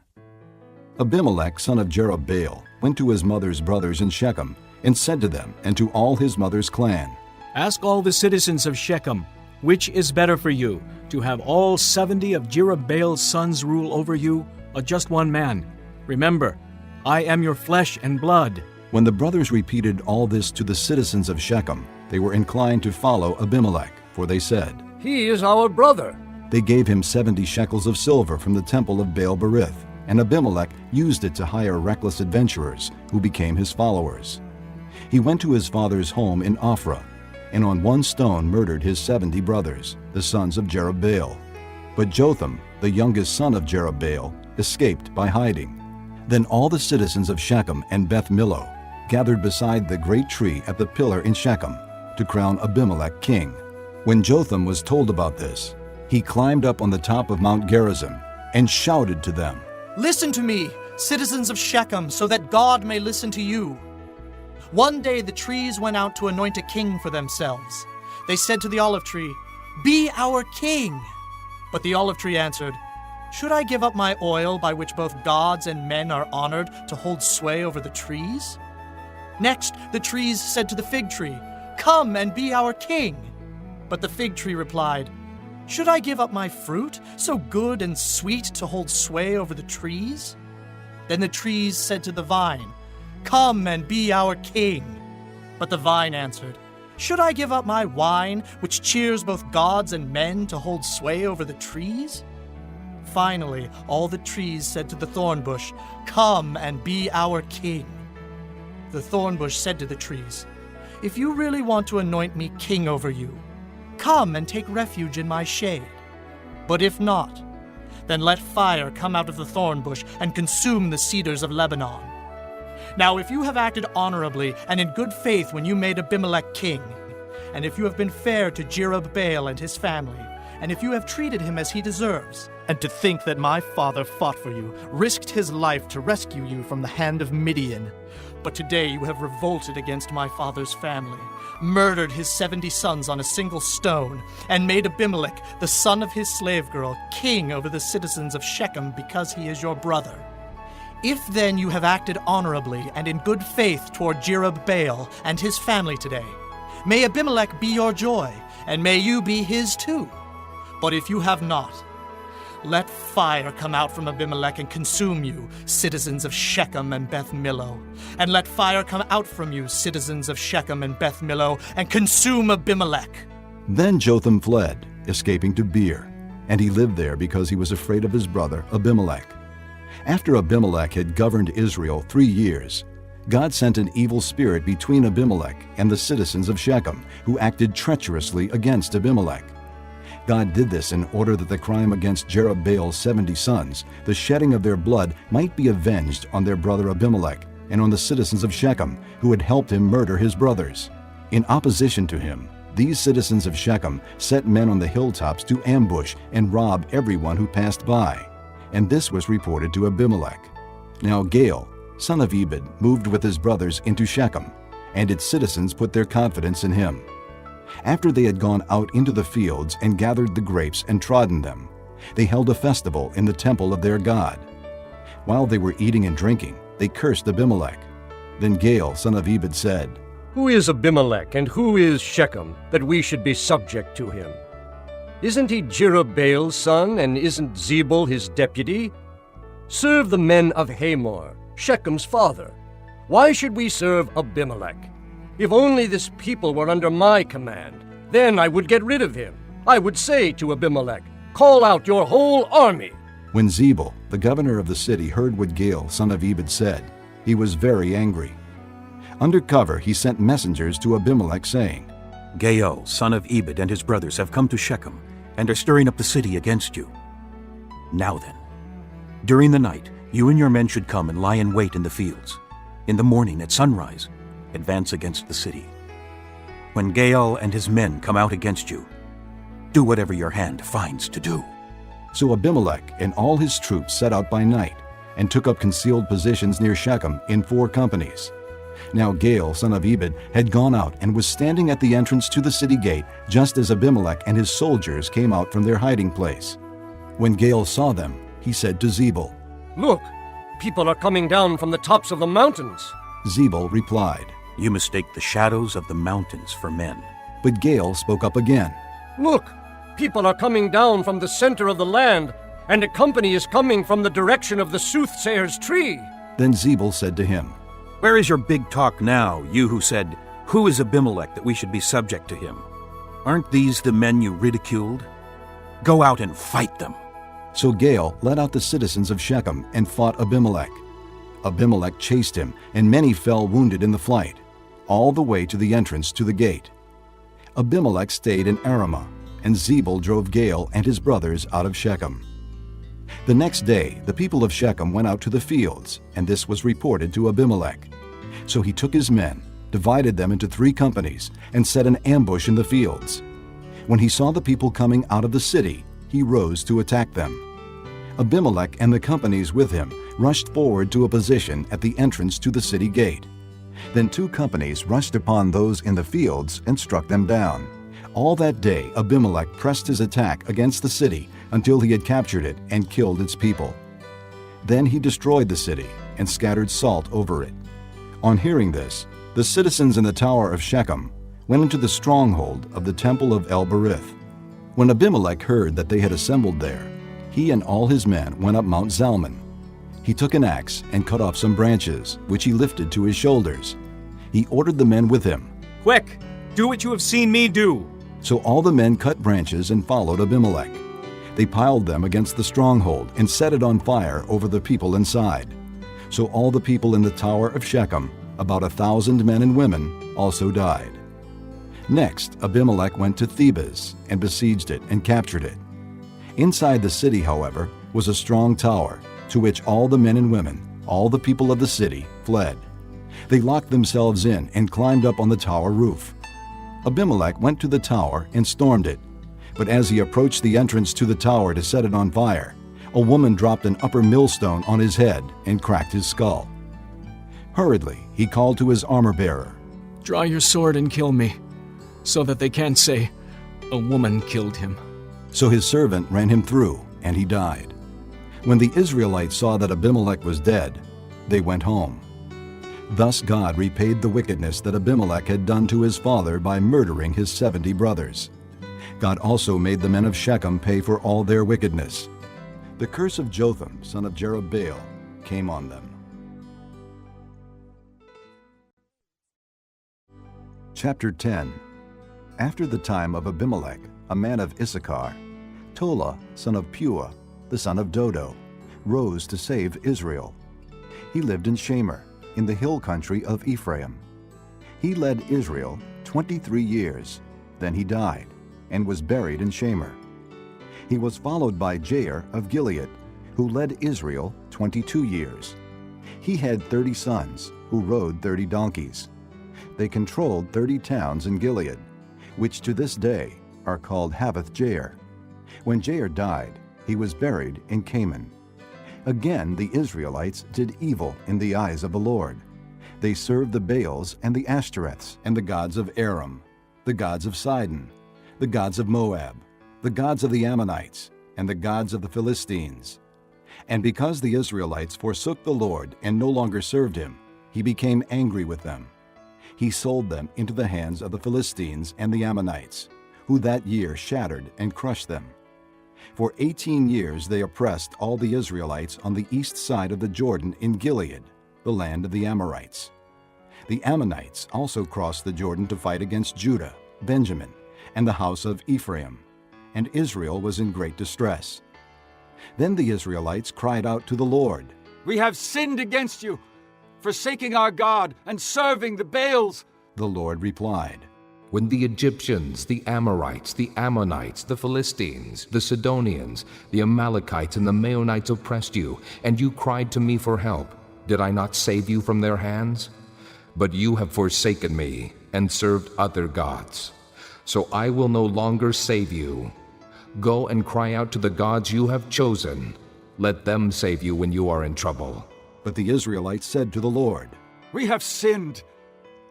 Abimelech, son of Jerubbaal, went to his mother's brothers in Shechem, and said to them and to all his mother's clan, "Ask all the citizens of Shechem, which is better for you, to have all 70 of Jerubbaal's sons rule over you, or just one man? Remember, I am your flesh and blood." When the brothers repeated all this to the citizens of Shechem, they were inclined to follow Abimelech, for they said, "He is our brother." They gave him 70 shekels of silver from the temple of Baal-berith, and Abimelech used it to hire reckless adventurers who became his followers. He went to his father's home in Ophrah, and on one stone murdered his 70 brothers, the sons of Jerubbaal. But Jotham, the youngest son of Jerubbaal, escaped by hiding. Then all the citizens of Shechem and Beth Millo gathered beside the great tree at the pillar in Shechem to crown Abimelech king. When Jotham was told about this, he climbed up on the top of Mount Gerizim and shouted to them, "Listen to me, citizens of Shechem, so that God may listen to you. One day the trees went out to anoint a king for themselves. They said to the olive tree, 'Be our king.' But the olive tree answered, 'Should I give up my oil by which both gods and men are honored to hold sway over the trees?' Next, the trees said to the fig tree, 'Come and be our king.' But the fig tree replied, 'Should I give up my fruit, so good and sweet, to hold sway over the trees?' Then the trees said to the vine, 'Come and be our king.' But the vine answered, 'Should I give up my wine, which cheers both gods and men, to hold sway over the trees?' Finally, all the trees said to the thorn bush, "Come and be our king." The thorn bush said to the trees, "If you really want to anoint me king over you, come and take refuge in my shade. But if not, then let fire come out of the thorn bush and consume the cedars of Lebanon. Now if you have acted honorably and in good faith when you made Abimelech king, and if you have been fair to Jerubbaal and his family, and if you have treated him as he deserves, and to think that my father fought for you, risked his life to rescue you from the hand of Midian, but today you have revolted against my father's family, murdered his 70 sons on a single stone, and made Abimelech, the son of his slave girl, king over the citizens of Shechem because he is your brother. If then you have acted honorably and in good faith toward Jerubbaal and his family today, may Abimelech be your joy, and may you be his too. But if you have not, let fire come out from Abimelech and consume you, citizens of Shechem and Beth Millo. And let fire come out from you, citizens of Shechem and Beth Millo, and consume Abimelech." Then Jotham fled, escaping to Beer, and he lived there because he was afraid of his brother Abimelech. After Abimelech had governed Israel 3 years, God sent an evil spirit between Abimelech and the citizens of Shechem, who acted treacherously against Abimelech. God did this in order that the crime against Jerubbaal's 70 sons, the shedding of their blood, might be avenged on their brother Abimelech and on the citizens of Shechem, who had helped him murder his brothers. In opposition to him, these citizens of Shechem set men on the hilltops to ambush and rob everyone who passed by. And this was reported to Abimelech. Now Gaal, son of Ebed, moved with his brothers into Shechem, and its citizens put their confidence in him. After they had gone out into the fields and gathered the grapes and trodden them, they held a festival in the temple of their God. While they were eating and drinking, they cursed Abimelech. Then Gaal, son of Ebed, said, "Who is Abimelech and who is Shechem, that we should be subject to him? Isn't he Jerubbaal's son, and isn't Zebul his deputy? Serve the men of Hamor, Shechem's father. Why should we serve Abimelech? If only this people were under my command, then I would get rid of him. I would say to Abimelech, 'Call out your whole army.'" When Zebul, the governor of the city, heard what Gaal, son of Ebed, said, he was very angry. Under cover, he sent messengers to Abimelech, saying, "Gaal, son of Ebed, and his brothers have come to Shechem and are stirring up the city against you. Now then, during the night, you and your men should come and lie in wait in the fields. In the morning at sunrise, advance against the city. When Gaal and his men come out against you, do whatever your hand finds to do." So Abimelech and all his troops set out by night and took up concealed positions near Shechem in 4 companies. Now Gaal, son of Ebed, had gone out and was standing at the entrance to the city gate just as Abimelech and his soldiers came out from their hiding place. When Gaal saw them, he said to Zebul, "Look, people are coming down from the tops of the mountains." Zebul replied, "You mistake the shadows of the mountains for men." But Gaal spoke up again, "Look, people are coming down from the center of the land, and a company is coming from the direction of the soothsayer's tree." Then Zebul said to him, "Where is your big talk now, you who said, 'Who is Abimelech that we should be subject to him?' Aren't these the men you ridiculed? Go out and fight them." So Gaal led out the citizens of Shechem and fought Abimelech. Abimelech chased him, and many fell wounded in the flight, all the way to the entrance to the gate. Abimelech stayed in Aramah, and Zebul drove Gaal and his brothers out of Shechem. The next day, the people of Shechem went out to the fields, and this was reported to Abimelech. So he took his men, divided them into 3 companies, and set an ambush in the fields. When he saw the people coming out of the city, he rose to attack them. Abimelech and the companies with him rushed forward to a position at the entrance to the city gate. Then 2 companies rushed upon those in the fields and struck them down. All that day Abimelech pressed his attack against the city until he had captured it and killed its people. Then he destroyed the city and scattered salt over it. On hearing this, the citizens in the tower of Shechem went into the stronghold of the temple of El-Berith. When Abimelech heard that they had assembled there, he and all his men went up Mount Zalmon. He took an axe and cut off some branches, which he lifted to his shoulders. He ordered the men with him, "Quick, do what you have seen me do." So all the men cut branches and followed Abimelech. They piled them against the stronghold and set it on fire over the people inside. So all the people in the tower of Shechem, about 1,000 men and women, also died. Next, Abimelech went to Thebez and besieged it and captured it. Inside the city, however, was a strong tower, to which all the men and women, all the people of the city, fled. They locked themselves in and climbed up on the tower roof. Abimelech went to the tower and stormed it. But as he approached the entrance to the tower to set it on fire, a woman dropped an upper millstone on his head and cracked his skull. Hurriedly, he called to his armor-bearer, "Draw your sword and kill me, so that they can't say, 'A woman killed him.'" So his servant ran him through, and he died. When the Israelites saw that Abimelech was dead, they went home. Thus God repaid the wickedness that Abimelech had done to his father by murdering his 70 brothers. God also made the men of Shechem pay for all their wickedness. The curse of Jotham, son of Jerubbaal, came on them. Chapter 10. After the time of Abimelech, a man of Issachar, Tola, son of Puah, the son of Dodo, rose to save Israel. He lived in Shamer, in the hill country of Ephraim. He led Israel 23 years. Then he died, and was buried in Shamer. He was followed by Jair of Gilead, who led Israel 22 years. He had 30 sons, who rode 30 donkeys. They controlled 30 towns in Gilead, which to this day are called Havoth Jair. When Jair died, he was buried in Canaan. Again the Israelites did evil in the eyes of the Lord. They served the Baals and the Ashtoreths and the gods of Aram, the gods of Sidon, the gods of Moab, the gods of the Ammonites, and the gods of the Philistines. And because the Israelites forsook the Lord and no longer served him, he became angry with them. He sold them into the hands of the Philistines and the Ammonites, who that year shattered and crushed them. For 18 years they oppressed all the Israelites on the east side of the Jordan in Gilead, the land of the Amorites. The Ammonites also crossed the Jordan to fight against Judah, Benjamin, and the house of Ephraim, and Israel was in great distress. Then the Israelites cried out to the Lord, "We have sinned against you, forsaking our God and serving the Baals." The Lord replied, "When the Egyptians, the Amorites, the Ammonites, the Philistines, the Sidonians, the Amalekites, and the Maonites oppressed you, and you cried to me for help, did I not save you from their hands? But you have forsaken me and served other gods. So I will no longer save you. Go and cry out to the gods you have chosen. Let them save you when you are in trouble." But the Israelites said to the Lord, "We have sinned.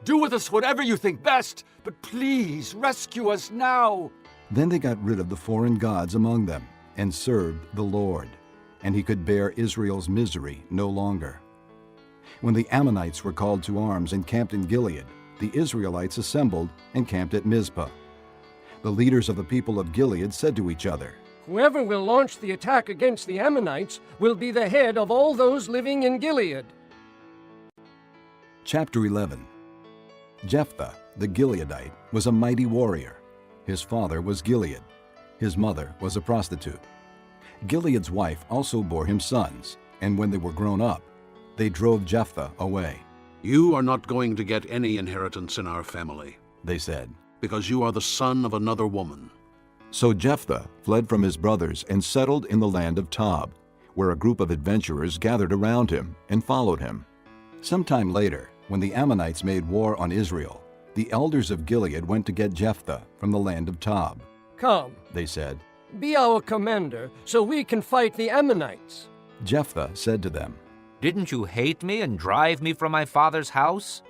Do with us whatever you think best, but please rescue us now." Then they got rid of the foreign gods among them and served the Lord, and he could bear Israel's misery no longer. When the Ammonites were called to arms and camped in Gilead, the Israelites assembled and camped at Mizpah. The leaders of the people of Gilead said to each other, "Whoever will launch the attack against the Ammonites will be the head of all those living in Gilead." Chapter 11. Jephthah, the Gileadite, was a mighty warrior. His father was Gilead. His mother was a prostitute. Gilead's wife also bore him sons, and when they were grown up, they drove Jephthah away. "You are not going to get any inheritance in our family," they said, "because you are the son of another woman." So Jephthah fled from his brothers and settled in the land of Tob, where a group of adventurers gathered around him and followed him. Sometime later, when the Ammonites made war on Israel, the elders of Gilead went to get Jephthah from the land of Tob. "Come," they said, "be our commander, so we can fight the Ammonites." Jephthah said to them, "Didn't you hate me and drive me from my father's house?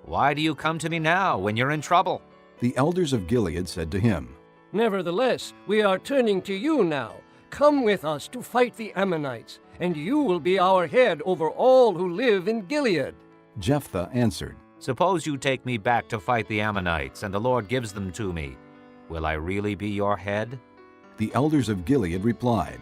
Why do you come to me now when you're in trouble?" The elders of Gilead said to him, "Nevertheless, we are turning to you now. Come with us to fight the Ammonites, and you will be our head over all who live in Gilead." Jephthah answered, "Suppose you take me back to fight the Ammonites, and the Lord gives them to me. Will I really be your head?" The elders of Gilead replied,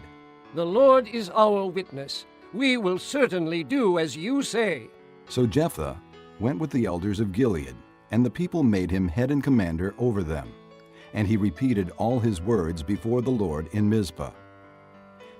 "The Lord is our witness. We will certainly do as you say." So Jephthah went with the elders of Gilead, and the people made him head and commander over them. And he repeated all his words before the Lord in Mizpah.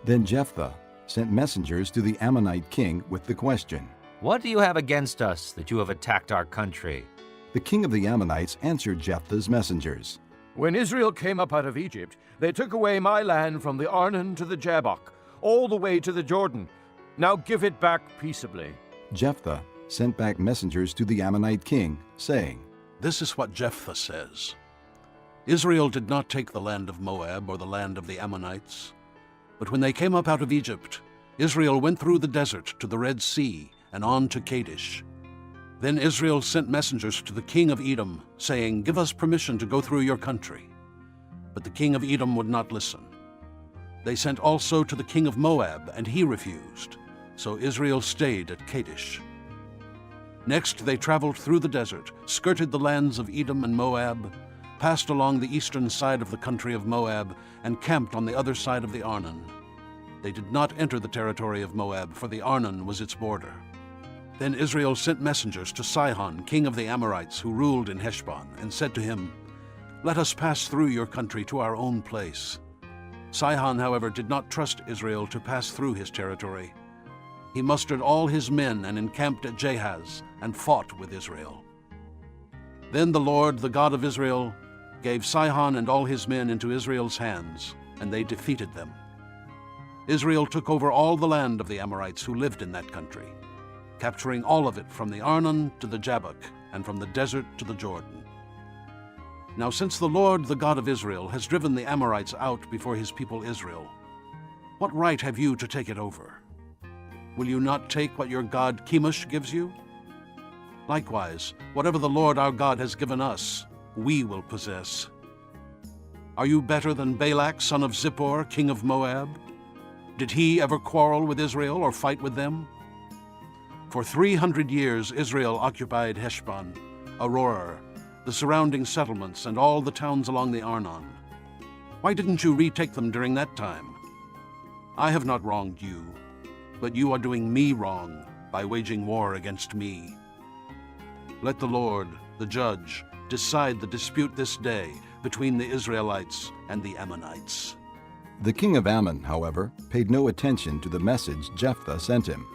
Then Jephthah sent messengers to the Ammonite king with the question, "What do you have against us that you have attacked our country?" The king of the Ammonites answered Jephthah's messengers, When Israel came up out of Egypt, they took away my land from the Arnon to the Jabbok, all the way to the Jordan. Now give it back peaceably. Jephthah sent back messengers to the Ammonite king, saying, This is what Jephthah says. Israel did not take the land of Moab or the land of the Ammonites. But when they came up out of Egypt, Israel went through the desert to the Red Sea and on to Kadesh. Then Israel sent messengers to the king of Edom, saying, Give us permission to go through your country. But the king of Edom would not listen. They sent also to the king of Moab, and he refused. So Israel stayed at Kadesh. Next they traveled through the desert, skirted the lands of Edom and Moab, passed along the eastern side of the country of Moab, and camped on the other side of the Arnon. They did not enter the territory of Moab, for the Arnon was its border. Then Israel sent messengers to Sihon, king of the Amorites, who ruled in Heshbon, and said to him, Let us pass through your country to our own place. Sihon, however, did not trust Israel to pass through his territory. He mustered all his men and encamped at Jahaz, and fought with Israel. Then the Lord, the God of Israel, gave Sihon and all his men into Israel's hands, and they defeated them. Israel took over all the land of the Amorites who lived in that country, capturing all of it from the Arnon to the Jabbok, and from the desert to the Jordan. Now since the Lord, the God of Israel, has driven the Amorites out before his people Israel, what right have you to take it over? Will you not take what your god Chemosh gives you? Likewise, whatever the Lord our God has given us, we will possess. Are you better than Balak, son of Zippor, king of Moab? Did he ever quarrel with Israel or fight with them? For 300 years Israel occupied Heshbon, Aroer, the surrounding settlements, and all the towns along the Arnon. Why didn't you retake them during that time? I have not wronged you, but you are doing me wrong by waging war against me. Let the Lord, the judge, decide the dispute this day between the Israelites and the Ammonites. The king of Ammon, however, paid no attention to the message Jephthah sent him.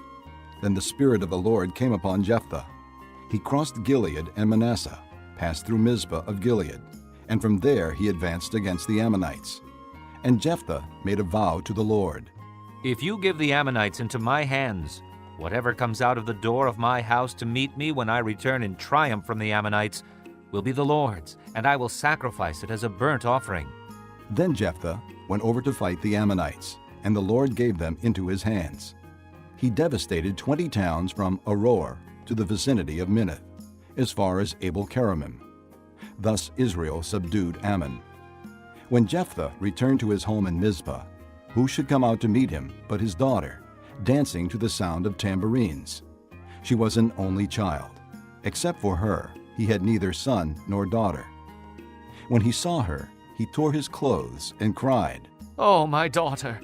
Then the Spirit of the Lord came upon Jephthah. He crossed Gilead and Manasseh, passed through Mizpah of Gilead, and from there he advanced against the Ammonites. And Jephthah made a vow to the Lord. If you give the Ammonites into my hands, whatever comes out of the door of my house to meet me when I return in triumph from the Ammonites will be the Lord's, and I will sacrifice it as a burnt offering. Then Jephthah went over to fight the Ammonites, and the Lord gave them into his hands. He devastated 20 towns from Aroer to the vicinity of Minnith, as far as Abel-keramim. Thus Israel subdued Ammon. When Jephthah returned to his home in Mizpah, who should come out to meet him but his daughter, dancing to the sound of tambourines? She was an only child. Except for her, he had neither son nor daughter. When he saw her, he tore his clothes and cried, "Oh, my daughter,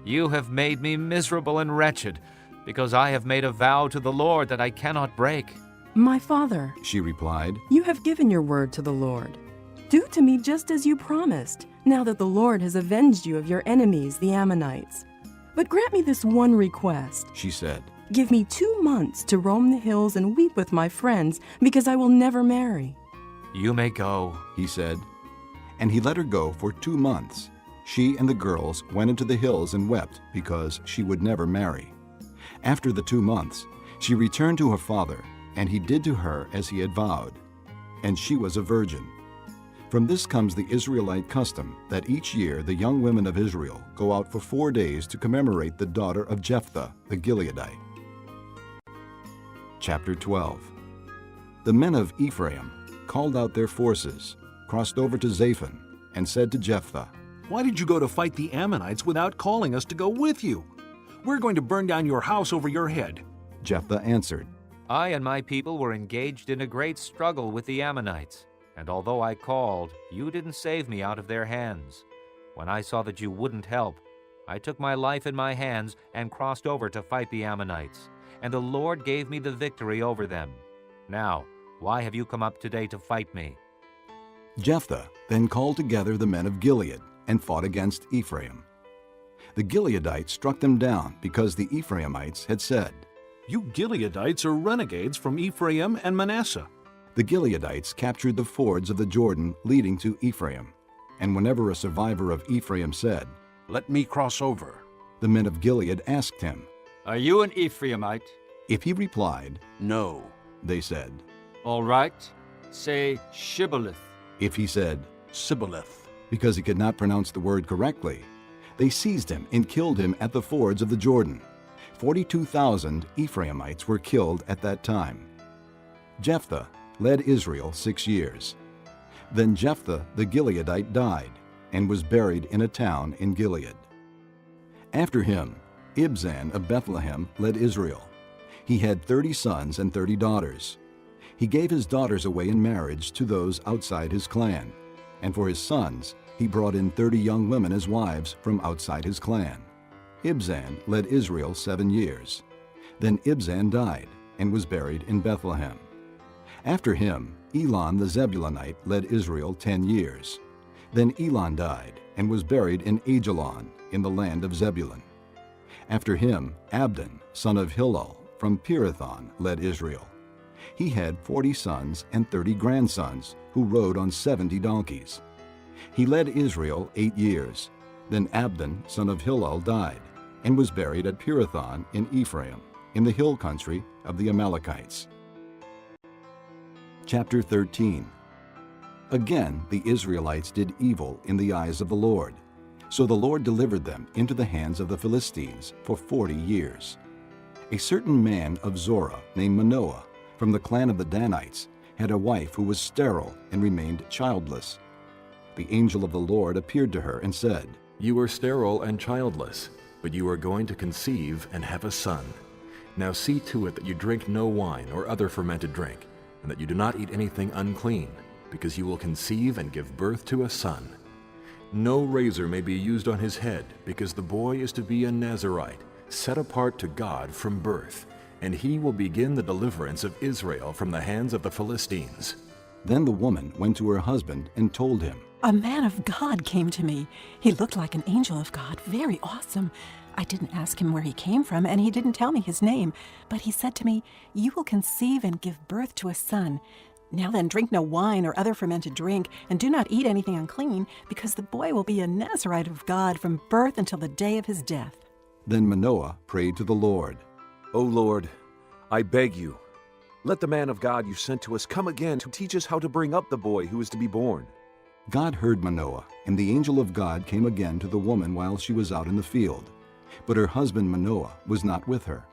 you have made me miserable and wretched, because I have made a vow to the Lord that I cannot break." My father, she replied, you have given your word to the Lord. Do to me just as you promised, now that the Lord has avenged you of your enemies, the Ammonites. But grant me this one request, she said. Give me 2 months to roam the hills and weep with my friends, because I will never marry. You may go, he said. And he let her go for 2 months. She and the girls went into the hills and wept because she would never marry. After the 2 months, she returned to her father, and he did to her as he had vowed. And she was a virgin. From this comes the Israelite custom that each year the young women of Israel go out for 4 days to commemorate the daughter of Jephthah the Gileadite. Chapter 12. The men of Ephraim called out their forces, crossed over to Zaphon, and said to Jephthah, Why did you go to fight the Ammonites without calling us to go with you? We're going to burn down your house over your head. Jephthah answered, I and my people were engaged in a great struggle with the Ammonites, and although I called, you didn't save me out of their hands. When I saw that you wouldn't help, I took my life in my hands and crossed over to fight the Ammonites, and the Lord gave me the victory over them. Now, why have you come up today to fight me? Jephthah then called together the men of Gilead and fought against Ephraim. The Gileadites struck them down because the Ephraimites had said, "You Gileadites are renegades from Ephraim and Manasseh." The Gileadites captured the fords of the Jordan leading to Ephraim, and whenever a survivor of Ephraim said, "Let me cross over," the men of Gilead asked him, "Are you an Ephraimite?" If he replied, "No," they said, "All right, say Shibboleth." If he said, "Sibboleth," because he could not pronounce the word correctly, they seized him and killed him at the fords of the Jordan. 42,000 Ephraimites were killed at that time. Jephthah led Israel 6 years. Then Jephthah the Gileadite died and was buried in a town in Gilead. After him, Ibzan of Bethlehem led Israel. He had 30 sons and 30 daughters. He gave his daughters away in marriage to those outside his clan, and for his sons he brought in 30 young women as wives from outside his clan. Ibzan led Israel 7 years. Then Ibzan died and was buried in Bethlehem. After him, Elon the Zebulunite led Israel 10 years. Then Elon died and was buried in Ajalon in the land of Zebulun. After him, Abdon, son of Hillel, from Pirathon led Israel. He had 40 sons and 30 grandsons who rode on 70 donkeys. He led Israel 8 years. Then Abdon, son of Hillel, died and was buried at Pirathon in Ephraim, in the hill country of the Amalekites. Chapter 13. Again the Israelites did evil in the eyes of the Lord. So the Lord delivered them into the hands of the Philistines for 40 years. A certain man of Zorah named Manoah, from the clan of the Danites, had a wife who was sterile and remained childless. The angel of the Lord appeared to her and said, "You are sterile and childless, but you are going to conceive and have a son. Now see to it that you drink no wine or other fermented drink, and that you do not eat anything unclean, because you will conceive and give birth to a son. No razor may be used on his head, because the boy is to be a Nazirite, set apart to God from birth, and he will begin the deliverance of Israel from the hands of the Philistines." Then the woman went to her husband and told him, "A man of God came to me. He looked like an angel of God, very awesome. I didn't ask him where he came from, and he didn't tell me his name, but he said to me, 'You will conceive and give birth to a son. Now then, drink no wine or other fermented drink, and do not eat anything unclean, because the boy will be a Nazirite of God from birth until the day of his death.'" Then Manoah prayed to the Lord, "O Lord, I beg you, let the man of God you sent to us come again to teach us how to bring up the boy who is to be born." God heard Manoah, and the angel of God came again to the woman while she was out in the field. But her husband Manoah was not with her.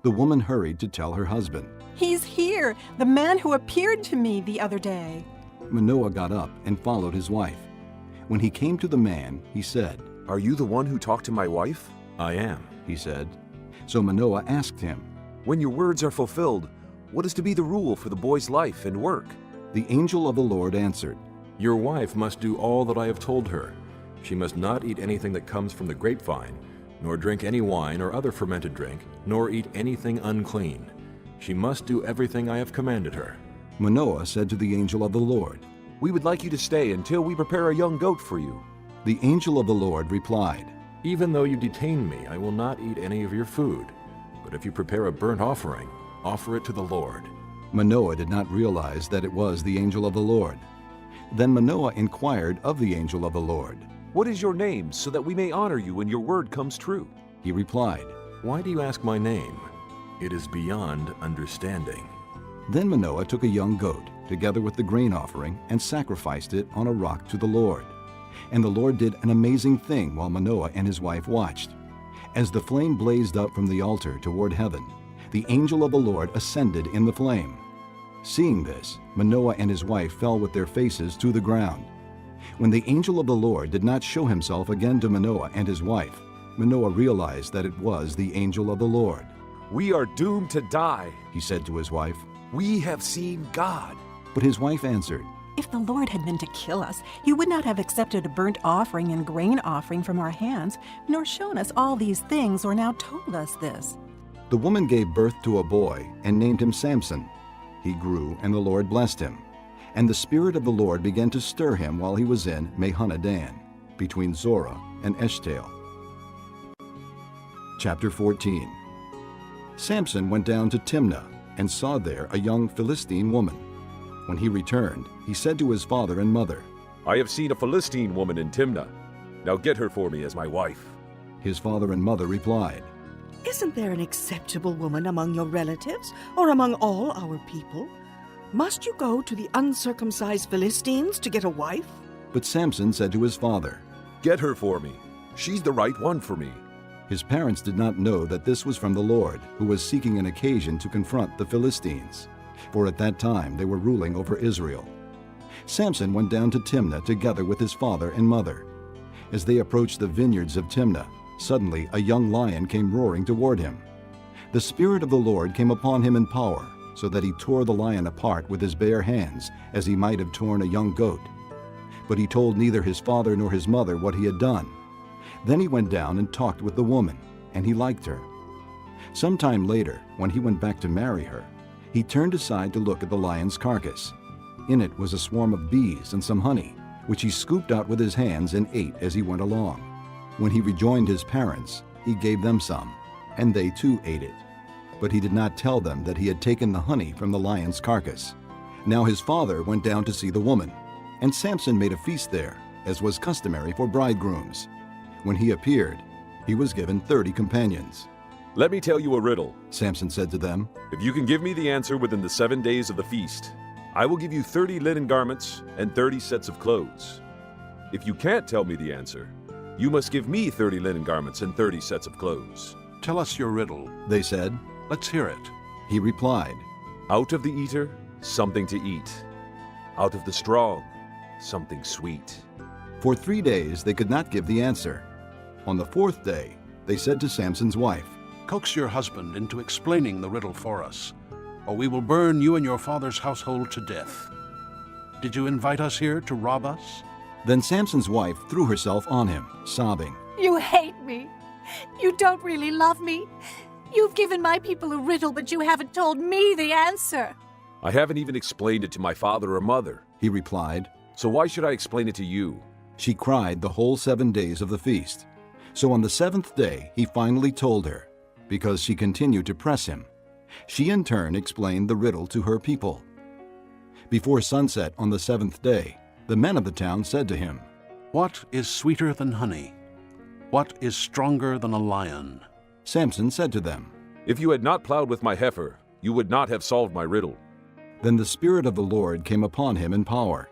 The woman hurried to tell her husband. "He's here, the man who appeared to me the other day." Manoah got up and followed his wife. When he came to the man, he said, "Are you the one who talked to my wife?" "I am," he said. So Manoah asked him, "When your words are fulfilled, what is to be the rule for the boy's life and work?" The angel of the Lord answered, "Your wife must do all that I have told her. She must not eat anything that comes from the grapevine, nor drink any wine or other fermented drink, nor eat anything unclean. She must do everything I have commanded her." Manoah said to the angel of the Lord, "We would like you to stay until we prepare a young goat for you." The angel of the Lord replied, "Even though you detain me, I will not eat any of your food. But if you prepare a burnt offering, offer it to the Lord." Manoah did not realize that it was the angel of the Lord. Then Manoah inquired of the angel of the Lord, "What is your name, so that we may honor you when your word comes true?" He replied, "Why do you ask my name? It is beyond understanding." Then Manoah took a young goat, together with the grain offering, and sacrificed it on a rock to the Lord. And the Lord did an amazing thing while Manoah and his wife watched. As the flame blazed up from the altar toward heaven, the angel of the Lord ascended in the flame. Seeing this, Manoah and his wife fell with their faces to the ground. When the angel of the Lord did not show himself again to Manoah and his wife, Manoah realized that it was the angel of the Lord. "We are doomed to die," he said to his wife. "We have seen God." But his wife answered, "If the Lord had meant to kill us, he would not have accepted a burnt offering and grain offering from our hands, nor shown us all these things, or now told us this." The woman gave birth to a boy and named him Samson. He grew, and the Lord blessed him. And the Spirit of the Lord began to stir him while he was in Mahanadan, between Zorah and Eshtaol. Chapter 14. Samson went down to Timnah and saw there a young Philistine woman. When he returned, he said to his father and mother, I have seen a Philistine woman in Timnah. Now get her for me as my wife. His father and mother replied, Isn't there an acceptable woman among your relatives or among all our people? Must you go to the uncircumcised Philistines to get a wife? But Samson said to his father, Get her for me. She's the right one for me. His parents did not know that this was from the Lord, who was seeking an occasion to confront the Philistines, for at that time they were ruling over Israel. Samson went down to Timnah together with his father and mother. As they approached the vineyards of Timnah, suddenly a young lion came roaring toward him. The Spirit of the Lord came upon him in power, so that he tore the lion apart with his bare hands, as he might have torn a young goat. But he told neither his father nor his mother what he had done. Then he went down and talked with the woman, and he liked her. Some time later, when he went back to marry her, he turned aside to look at the lion's carcass. In it was a swarm of bees and some honey, which he scooped out with his hands and ate as he went along. When he rejoined his parents, he gave them some, and they too ate it. But he did not tell them that he had taken the honey from the lion's carcass. Now his father went down to see the woman, and Samson made a feast there, as was customary for bridegrooms. When he appeared, he was given 30 companions. Let me tell you a riddle, Samson said to them. If you can give me the answer within the 7 days of the feast, I will give you 30 linen garments and 30 sets of clothes. If you can't tell me the answer, you must give me 30 linen garments and 30 sets of clothes. Tell us your riddle, they said. Let's hear it. He replied, Out of the eater, something to eat. Out of the strong, something sweet. For 3 days they could not give the answer. On the 4th day, they said to Samson's wife, Coax your husband into explaining the riddle for us, or we will burn you and your father's household to death. Did you invite us here to rob us? Then Samson's wife threw herself on him, sobbing, You hate me. You don't really love me. You've given my people a riddle, but you haven't told me the answer. I haven't even explained it to my father or mother, he replied. So why should I explain it to you? She cried the whole 7 days of the feast. So on the 7th day he finally told her, because she continued to press him. She in turn explained the riddle to her people. Before sunset on the 7th day, the men of the town said to him, What is sweeter than honey? What is stronger than a lion? Samson said to them, If you had not plowed with my heifer, you would not have solved my riddle. Then the Spirit of the Lord came upon him in power.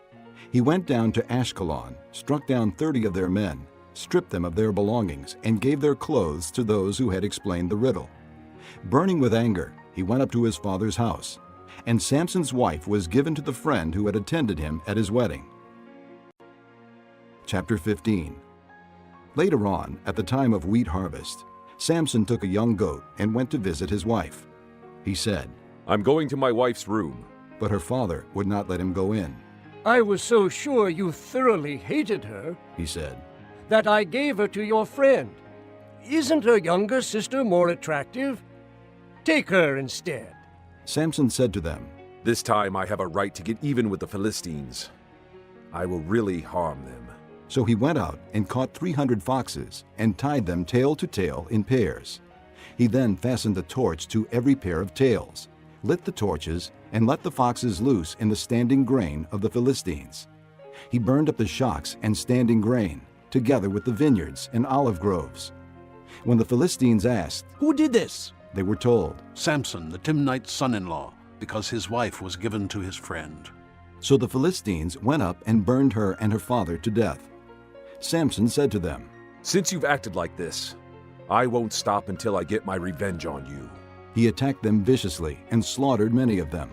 He went down to Ashkelon, struck down 30 of their men, stripped them of their belongings, and gave their clothes to those who had explained the riddle. Burning with anger, he went up to his father's house, and Samson's wife was given to the friend who had attended him at his wedding. Chapter 15. Later on, at the time of wheat harvest, Samson took a young goat and went to visit his wife. He said, I'm going to my wife's room. But her father would not let him go in. I was so sure you thoroughly hated her, he said, that I gave her to your friend. Isn't her younger sister more attractive? Take her instead. Samson said to them, This time I have a right to get even with the Philistines. I will really harm them. So he went out and caught 300 foxes and tied them tail to tail in pairs. He then fastened a torch to every pair of tails, lit the torches, and let the foxes loose in the standing grain of the Philistines. He burned up the shocks and standing grain, together with the vineyards and olive groves. When the Philistines asked, Who did this? They were told, Samson, the Timnite's son-in-law, because his wife was given to his friend. So the Philistines went up and burned her and her father to death. Samson said to them, Since you've acted like this, I won't stop until I get my revenge on you. He attacked them viciously and slaughtered many of them.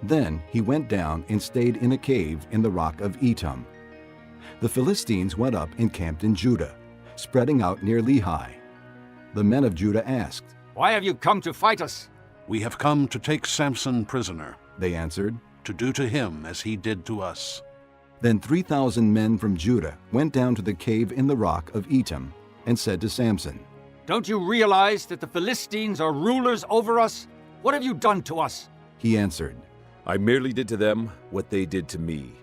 Then he went down and stayed in a cave in the rock of Etam. The Philistines went up and camped in Judah, spreading out near Lehi. The men of Judah asked, Why have you come to fight us? We have come to take Samson prisoner, they answered, to do to him as he did to us. Then 3,000 men from Judah went down to the cave in the rock of Etam and said to Samson, Don't you realize that the Philistines are rulers over us? What have you done to us? He answered, I merely did to them what they did to me.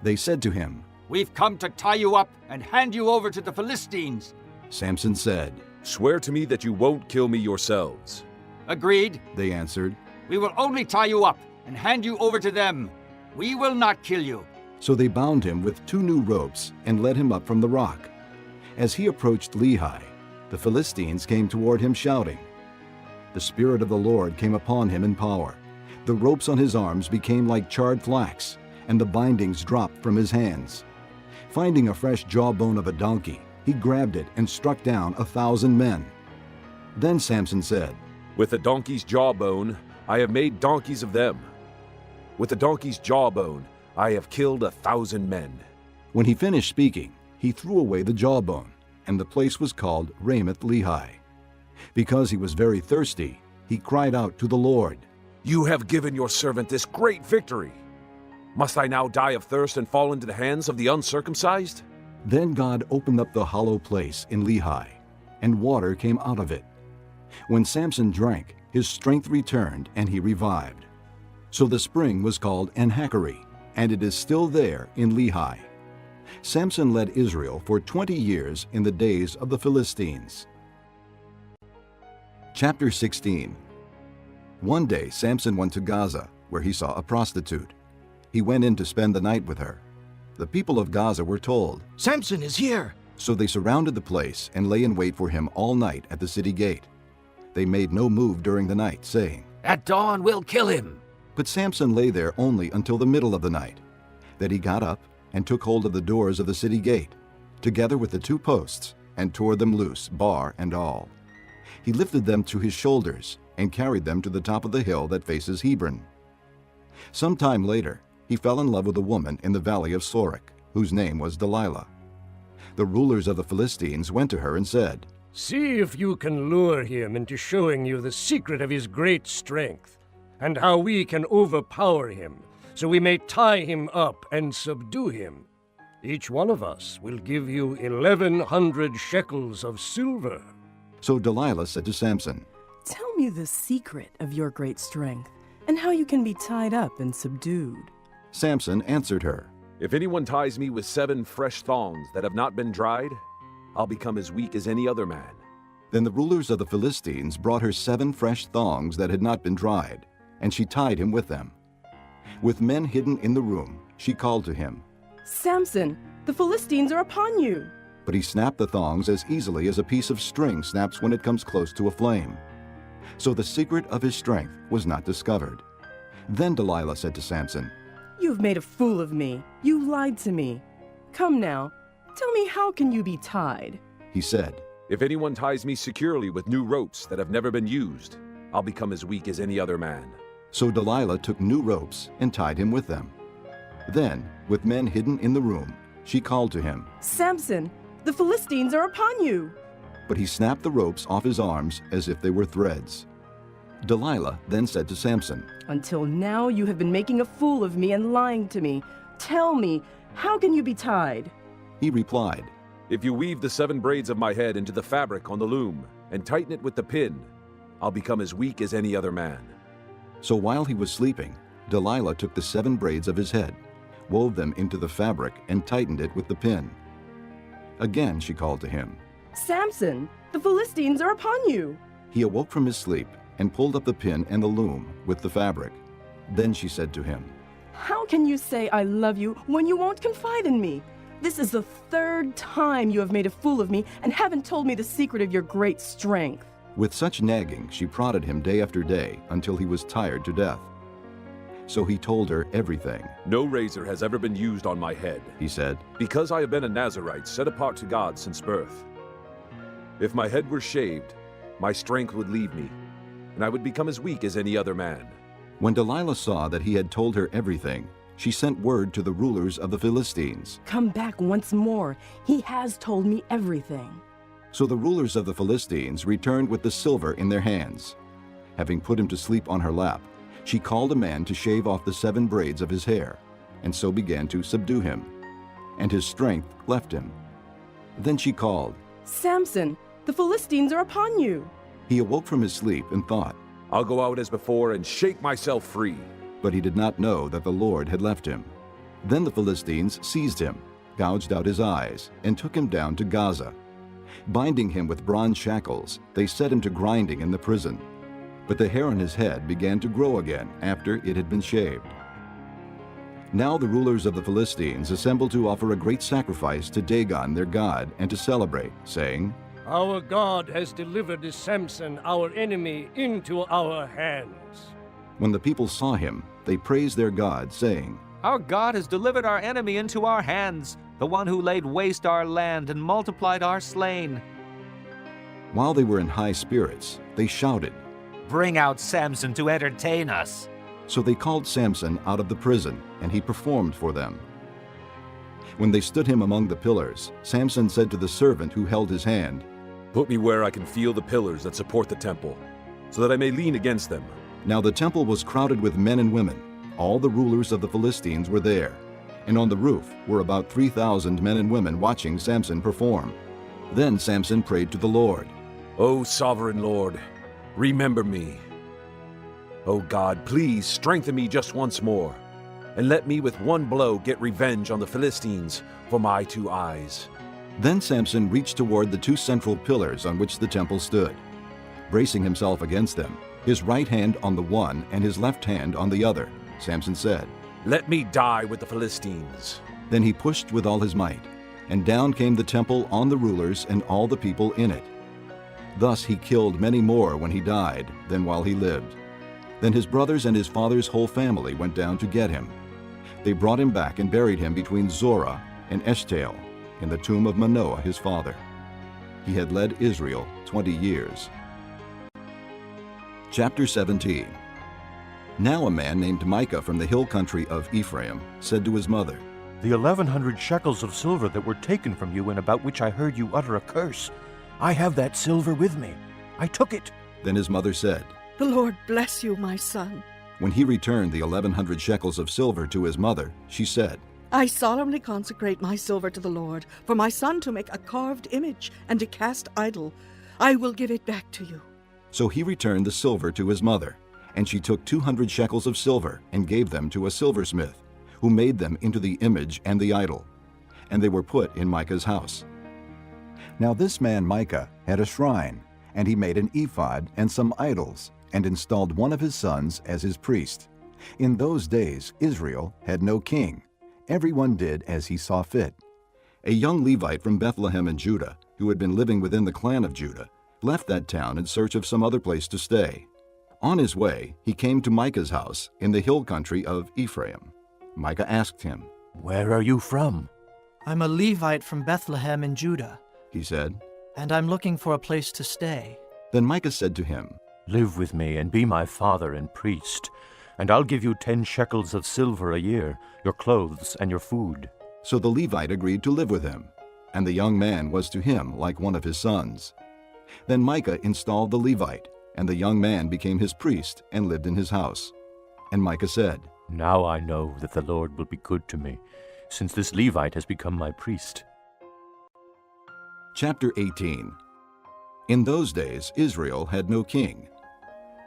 They said to him, We've come to tie you up and hand you over to the Philistines. Samson said, Swear to me that you won't kill me yourselves. Agreed, they answered. We will only tie you up and hand you over to them. We will not kill you. So they bound him with 2 new ropes and led him up from the rock. As he approached Lehi, the Philistines came toward him shouting. The Spirit of the Lord came upon him in power. The ropes on his arms became like charred flax, and the bindings dropped from his hands. Finding a fresh jawbone of a donkey, he grabbed it and struck down 1,000 men. Then Samson said, With the donkey's jawbone, I have made donkeys of them. With the donkey's jawbone, I have killed 1,000 men. When he finished speaking, he threw away the jawbone, and the place was called Ramoth Lehi. Because he was very thirsty, he cried out to the Lord, You have given your servant this great victory. Must I now die of thirst and fall into the hands of the uncircumcised? Then God opened up the hollow place in Lehi, and water came out of it. When Samson drank, his strength returned, and he revived. So the spring was called En-Hakkore, and it is still there in Lehi. Samson led Israel for 20 years in the days of the Philistines. Chapter 16. One day Samson went to Gaza, where he saw a prostitute. He went in to spend the night with her. The people of Gaza were told, Samson is here! So they surrounded the place and lay in wait for him all night at the city gate. They made no move during the night, saying, At dawn we'll kill him. But Samson lay there only until the middle of the night. Then he got up and took hold of the doors of the city gate, together with the 2 posts, and tore them loose, bar and all. He lifted them to his shoulders and carried them to the top of the hill that faces Hebron. Some time later, he fell in love with a woman in the valley of Sorek, whose name was Delilah. The rulers of the Philistines went to her and said, See if you can lure him into showing you the secret of his great strength, and how we can overpower him, so we may tie him up and subdue him. Each one of us will give you 1,100 shekels of silver. So Delilah said to Samson, Tell me the secret of your great strength, and how you can be tied up and subdued. Samson answered her, If anyone ties me with 7 fresh thongs that have not been dried, I'll become as weak as any other man. Then the rulers of the Philistines brought her 7 fresh thongs that had not been dried, and she tied him with them. With men hidden in the room, she called to him, Samson, the Philistines are upon you. But he snapped the thongs as easily as a piece of string snaps when it comes close to a flame. So the secret of his strength was not discovered. Then Delilah said to Samson, You have made a fool of me. You lied to me. Come now, tell me, how can you be tied? He said, If anyone ties me securely with new ropes that have never been used, I'll become as weak as any other man. So Delilah took new ropes and tied him with them. Then, with men hidden in the room, she called to him, Samson, the Philistines are upon you. But he snapped the ropes off his arms as if they were threads. Delilah then said to Samson, Until now you have been making a fool of me and lying to me. Tell me, how can you be tied? He replied, If you weave the 7 braids of my head into the fabric on the loom and tighten it with the pin, I'll become as weak as any other man. So while he was sleeping, Delilah took the 7 braids of his head, wove them into the fabric, and tightened it with the pin. Again she called to him, Samson, the Philistines are upon you. He awoke from his sleep and pulled up the pin and the loom with the fabric. Then she said to him, How can you say I love you when you won't confide in me? This is the 3rd time you have made a fool of me and haven't told me the secret of your great strength. With such nagging, she prodded him day after day until he was tired to death. So he told her everything. No razor has ever been used on my head, he said, because I have been a Nazirite set apart to God since birth. If my head were shaved, my strength would leave me, and I would become as weak as any other man. When Delilah saw that he had told her everything, she sent word to the rulers of the Philistines. Come back once more. He has told me everything. So the rulers of the Philistines returned with the silver in their hands. Having put him to sleep on her lap, she called a man to shave off the 7 braids of his hair, and so began to subdue him. And his strength left him. Then she called, Samson, the Philistines are upon you. He awoke from his sleep and thought, I'll go out as before and shake myself free. But he did not know that the Lord had left him. Then the Philistines seized him, gouged out his eyes, and took him down to Gaza. Binding him with bronze shackles, they set him to grinding in the prison. But the hair on his head began to grow again after it had been shaved. Now the rulers of the Philistines assembled to offer a great sacrifice to Dagon their god and to celebrate, saying, Our God has delivered Samson, our enemy, into our hands. When the people saw him, they praised their God, saying, Our God has delivered our enemy into our hands, the one who laid waste our land and multiplied our slain. While they were in high spirits, they shouted, Bring out Samson to entertain us. So they called Samson out of the prison, and he performed for them. When they stood him among the pillars, Samson said to the servant who held his hand, Put me where I can feel the pillars that support the temple, so that I may lean against them. Now the temple was crowded with men and women. All the rulers of the Philistines were there, and on the roof were about 3,000 men and women watching Samson perform. Then Samson prayed to the Lord, O sovereign Lord, remember me. O God, please strengthen me just once more, and let me with one blow get revenge on the Philistines for my 2 eyes. Then Samson reached toward the 2 central pillars on which the temple stood. Bracing himself against them, his right hand on the one and his left hand on the other, Samson said, Let me die with the Philistines. Then he pushed with all his might, and down came the temple on the rulers and all the people in it. Thus he killed many more when he died than while he lived. Then his brothers and his father's whole family went down to get him. They brought him back and buried him between Zorah and Eshtaol in the tomb of Manoah his father. He had led Israel 20 years. Chapter 17. Now a man named Micah from the hill country of Ephraim said to his mother, The 1,100 shekels of silver that were taken from you and about which I heard you utter a curse, I have that silver with me. I took it. Then his mother said, The Lord bless you, my son. When he returned the 1,100 shekels of silver to his mother, she said, I solemnly consecrate my silver to the Lord, for my son to make a carved image and to cast idol. I will give it back to you. So he returned the silver to his mother, and she took 200 shekels of silver and gave them to a silversmith, who made them into the image and the idol, and they were put in Micah's house. Now this man Micah had a shrine, and he made an ephod and some idols, and installed one of his sons as his priest. In those days Israel had no king. Everyone did as he saw fit. A young Levite from Bethlehem in Judah, who had been living within the clan of Judah, left that town in search of some other place to stay. On his way, he came to Micah's house in the hill country of Ephraim. Micah asked him, Where are you from? I'm a Levite from Bethlehem in Judah, he said, and I'm looking for a place to stay. Then Micah said to him, Live with me and be my father and priest, and I'll give you 10 shekels of silver a year, your clothes and your food. So the Levite agreed to live with him, and the young man was to him like one of his sons. Then Micah installed the Levite, and the young man became his priest and lived in his house. And Micah said, Now I know that the Lord will be good to me, since this Levite has become my priest. Chapter 18. In those days Israel had no king.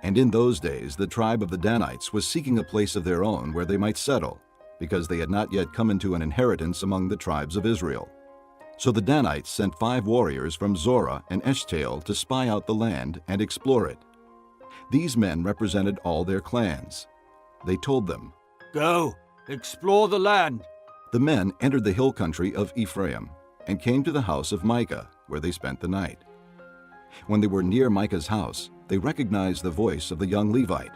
And in those days the tribe of the Danites was seeking a place of their own where they might settle, because they had not yet come into an inheritance among the tribes of Israel. So the Danites sent 5 warriors from Zorah and Eshtaol to spy out the land and explore it. These men represented all their clans. They told them, Go, explore the land. The men entered the hill country of Ephraim and came to the house of Micah, where they spent the night. When they were near Micah's house, they recognized the voice of the young Levite.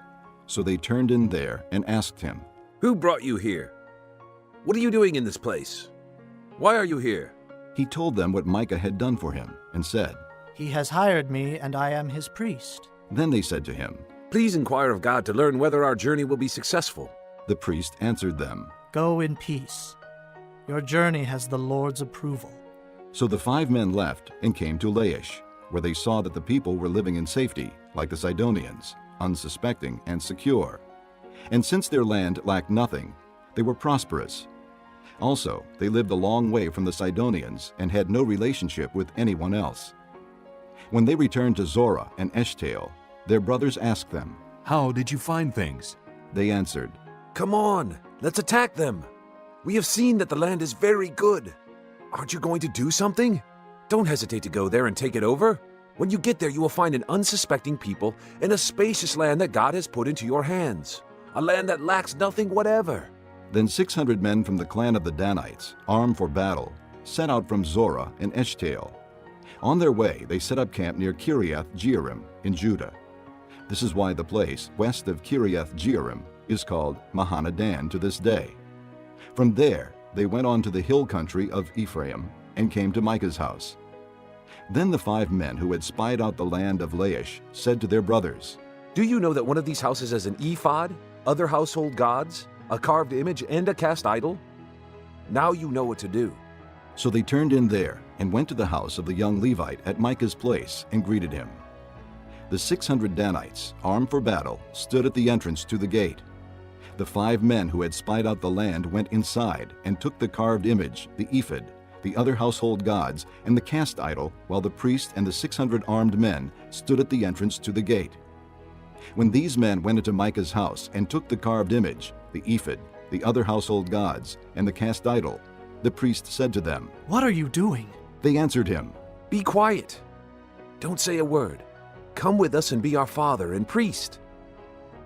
So they turned in there and asked him, Who brought you here? What are you doing in this place? Why are you here? He told them what Micah had done for him and said, He has hired me, and I am his priest. Then they said to him, Please inquire of God to learn whether our journey will be successful. The priest answered them, Go in peace. Your journey has the Lord's approval. So the 5 men left and came to Laish, where they saw that the people were living in safety, like the Sidonians, unsuspecting and secure. And since their land lacked nothing, they were prosperous. Also, they lived a long way from the Sidonians and had no relationship with anyone else. When they returned to Zorah and Eshtaol, their brothers asked them, How did you find things? They answered, Come on, let's attack them. We have seen that the land is very good. Aren't you going to do something? Don't hesitate to go there and take it over. When you get there, you will find an unsuspecting people in a spacious land that God has put into your hands, a land that lacks nothing whatever. Then 600 men from the clan of the Danites, armed for battle, set out from Zorah and Eshtaol. On their way, they set up camp near Kiriath-Jearim in Judah. This is why the place west of Kiriath-Jearim is called Mahanadan to this day. From there, they went on to the hill country of Ephraim and came to Micah's house. Then the 5 men who had spied out the land of Laish said to their brothers, Do you know that one of these houses has an ephod, other household gods, a carved image, and a cast idol? Now you know what to do. So they turned in there and went to the house of the young Levite at Micah's place and greeted him. The 600 Danites, armed for battle, stood at the entrance to the gate. The 5 men who had spied out the land went inside and took the carved image, the ephod, the other household gods, and the cast idol, while the priest and the 600 armed men stood at the entrance to the gate. When these men went into Micah's house and took the carved image, the ephod, the other household gods, and the cast idol, the priest said to them, What are you doing? They answered him, Be quiet. Don't say a word. Come with us and be our father and priest.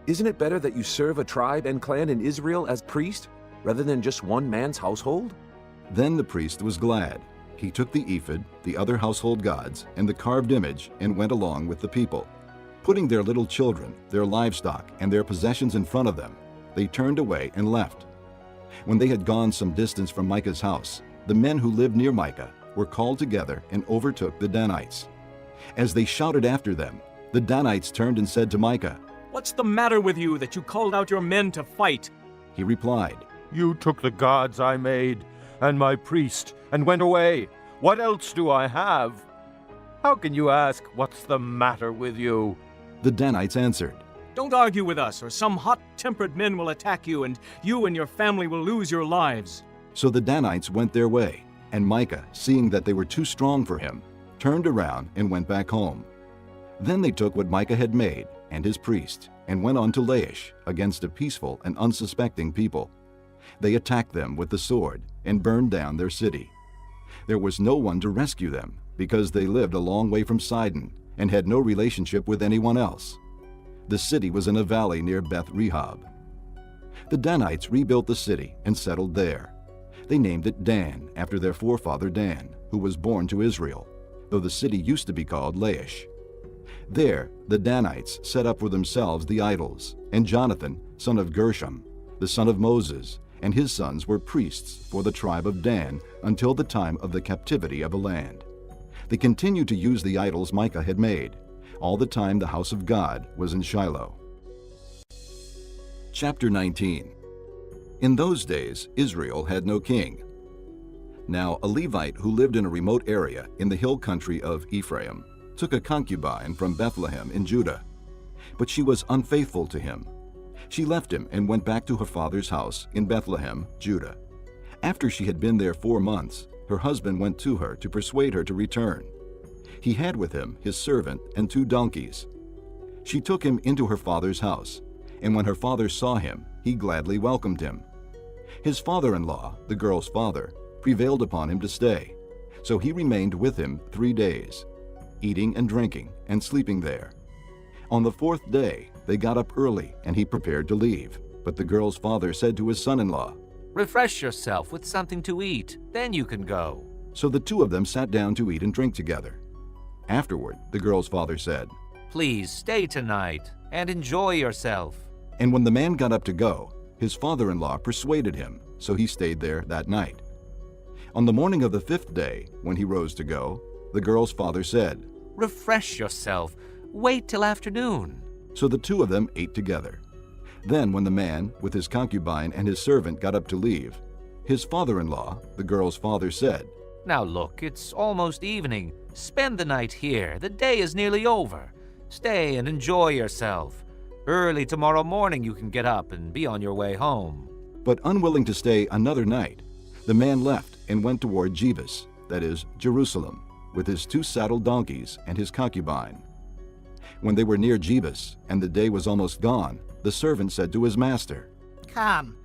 Isn't it better that you serve a tribe and clan in Israel as priest, rather than just one man's household? Then the priest was glad. He took the ephod, the other household gods, and the carved image and went along with the people. Putting their little children, their livestock, and their possessions in front of them, they turned away and left. When they had gone some distance from Micah's house, the men who lived near Micah were called together and overtook the Danites. As they shouted after them, the Danites turned and said to Micah, What's the matter with you that you called out your men to fight? He replied, You took the gods I made and my priest and went away. What else do I have? How can you ask, What's the matter with you? The Danites answered, Don't argue with us, or some hot-tempered men will attack you, and you and your family will lose your lives. So the Danites went their way, and Micah, seeing that they were too strong for him, turned around and went back home. Then they took what Micah had made and his priest, and went on to Laish against a peaceful and unsuspecting people. They attacked them with the sword and burned down their city. There was no one to rescue them, because they lived a long way from Sidon and had no relationship with anyone else. The city was in a valley near Beth-Rehob. The Danites rebuilt the city and settled there. They named it Dan, after their forefather Dan, who was born to Israel, though the city used to be called Laish. There, the Danites set up for themselves the idols, and Jonathan, son of Gershom, the son of Moses, and his sons were priests for the tribe of Dan until the time of the captivity of a land. They continued to use the idols Micah had made, all the time the house of God was in Shiloh. Chapter 19. In those days, Israel had no king. Now a Levite who lived in a remote area in the hill country of Ephraim took a concubine from Bethlehem in Judah. But she was unfaithful to him. She left him and went back to her father's house in Bethlehem, Judah. After she had been there 4 months, her husband went to her to persuade her to return. He had with him his servant and 2 donkeys. She took him into her father's house, and when her father saw him, he gladly welcomed him. His father-in-law, the girl's father, prevailed upon him to stay, so he remained with him 3 days, eating and drinking and sleeping there. On the 4th day, they got up early, and he prepared to leave. But the girl's father said to his son-in-law, Refresh yourself with something to eat, then you can go. So the 2 of them sat down to eat and drink together. Afterward, the girl's father said, Please stay tonight and enjoy yourself. And when the man got up to go, his father-in-law persuaded him, so he stayed there that night. On the morning of the 5th day, when he rose to go, the girl's father said, Refresh yourself. Wait till afternoon. So the 2 of them ate together. Then when the man, with his concubine and his servant, got up to leave, his father-in-law, the girl's father, said, Now look, it's almost evening. Spend the night here. The day is nearly over. Stay and enjoy yourself. Early tomorrow morning you can get up and be on your way home. But unwilling to stay another night, the man left and went toward Jebus, that is, Jerusalem, with his 2 saddled donkeys and his concubine. When they were near Jebus, and the day was almost gone, the servant said to his master, Come,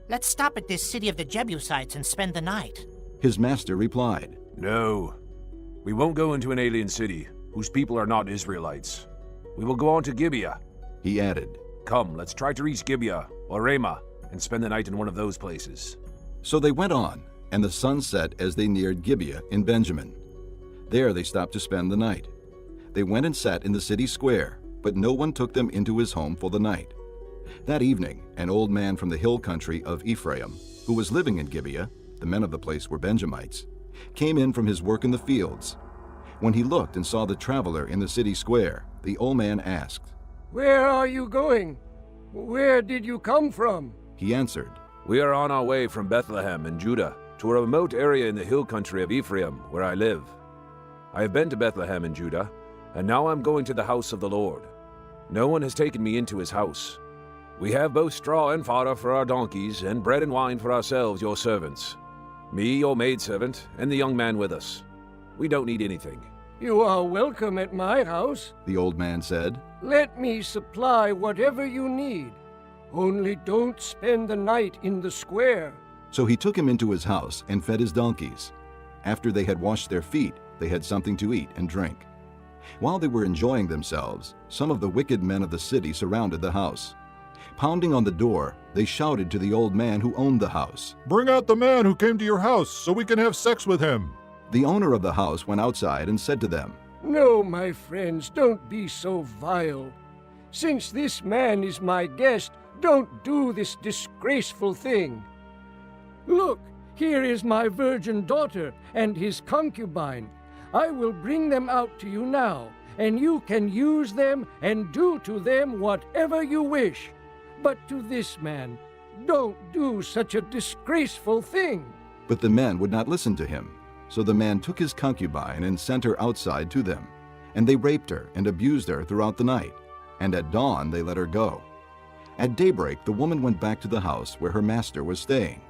let's stop at this city of the Jebusites and spend the night. His master replied, No, We won't go into an alien city whose people are not Israelites. We will go on to Gibeah. He added, Come, let's try to reach Gibeah or Ramah and spend the night in one of those places. So they went on, and the sun set as they neared Gibeah in Benjamin. There they stopped to spend the night. They went and sat in the city square, but no one took them into his home for the night. That evening, an old man from the hill country of Ephraim, who was living in Gibeah, the men of the place were Benjamites, came in from his work in the fields. When he looked and saw the traveler in the city square, the old man asked, "Where are you going? Where did you come from?" He answered, We are on our way from Bethlehem in Judah to a remote area in the hill country of Ephraim, where I live. I have been to Bethlehem in Judah, and now I'm going to the house of the Lord. No one has taken me into his house. We have both straw and fodder for our donkeys, and bread and wine for ourselves, your servants. Me, your maidservant, and the young man with us. We don't need anything. "You are welcome at my house," the old man said. "Let me supply whatever you need. Only don't spend the night in the square." So he took him into his house and fed his donkeys. After they had washed their feet, they had something to eat and drink. While they were enjoying themselves, some of the wicked men of the city surrounded the house. Pounding on the door, they shouted to the old man who owned the house, "Bring out the man who came to your house so we can have sex with him." The owner of the house went outside and said to them, "No, my friends, don't be so vile. Since this man is my guest, don't do this disgraceful thing. Look, here is my virgin daughter and his concubine. I will bring them out to you now, and you can use them and do to them whatever you wish. But to this man, don't do such a disgraceful thing." But the men would not listen to him. So the man took his concubine and sent her outside to them. And they raped her and abused her throughout the night. And at dawn they let her go. At daybreak the woman went back to the house where her master was staying,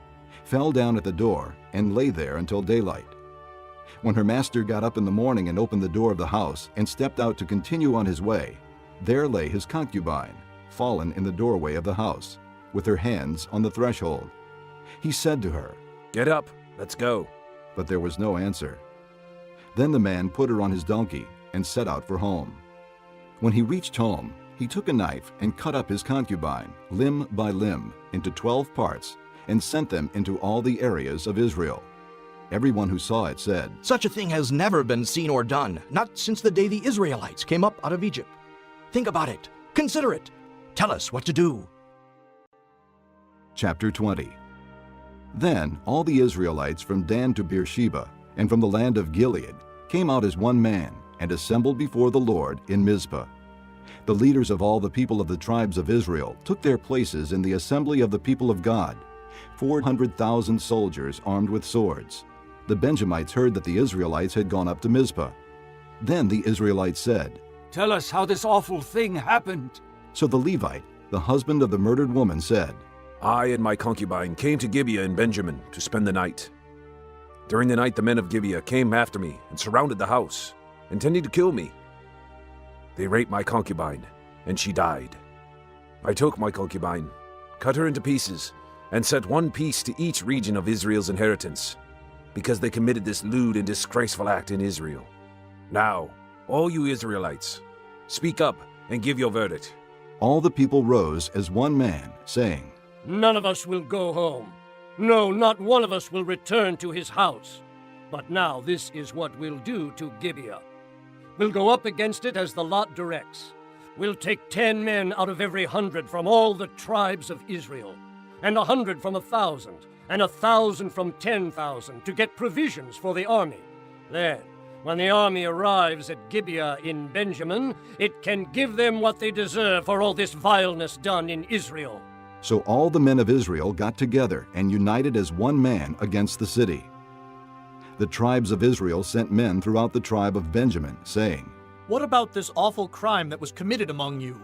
fell down at the door, and lay there until daylight. When her master got up in the morning and opened the door of the house and stepped out to continue on his way, there lay his concubine, fallen in the doorway of the house, with her hands on the threshold. He said to her, "Get up, let's go." But there was no answer. Then the man put her on his donkey and set out for home. When he reached home, he took a knife and cut up his concubine, limb by limb, into 12 parts, and sent them into all the areas of Israel. Everyone who saw it said, "Such a thing has never been seen or done, not since the day the Israelites came up out of Egypt. Think about it. Consider it. Tell us what to do." Chapter 20. Then all the Israelites from Dan to Beersheba and from the land of Gilead came out as one man and assembled before the Lord in Mizpah. The leaders of all the people of the tribes of Israel took their places in the assembly of the people of God, 400,000 soldiers armed with swords. The Benjamites heard that the Israelites had gone up to Mizpah. Then the Israelites said, "Tell us how this awful thing happened." So the Levite, the husband of the murdered woman, said, I and my concubine came to Gibeah in Benjamin to spend the night. During the night the men of Gibeah came after me and surrounded the house, intending to kill me. They raped my concubine, and she died. I took my concubine, cut her into pieces, and sent one piece to each region of Israel's inheritance, because they committed this lewd and disgraceful act in Israel. Now, all you Israelites, speak up and give your verdict. All the people rose as one man, saying, "None of us will go home. No, not one of us will return to his house. But now this is what we'll do to Gibeah. We'll go up against it as the lot directs. We'll take 10 men out of every 100 from all the tribes of Israel, and 100 from 1,000, and 1,000 from 10,000 to get provisions for the army. Then, when the army arrives at Gibeah in Benjamin, it can give them what they deserve for all this vileness done in Israel." So all the men of Israel got together and united as one man against the city. The tribes of Israel sent men throughout the tribe of Benjamin, saying, "What about this awful crime that was committed among you?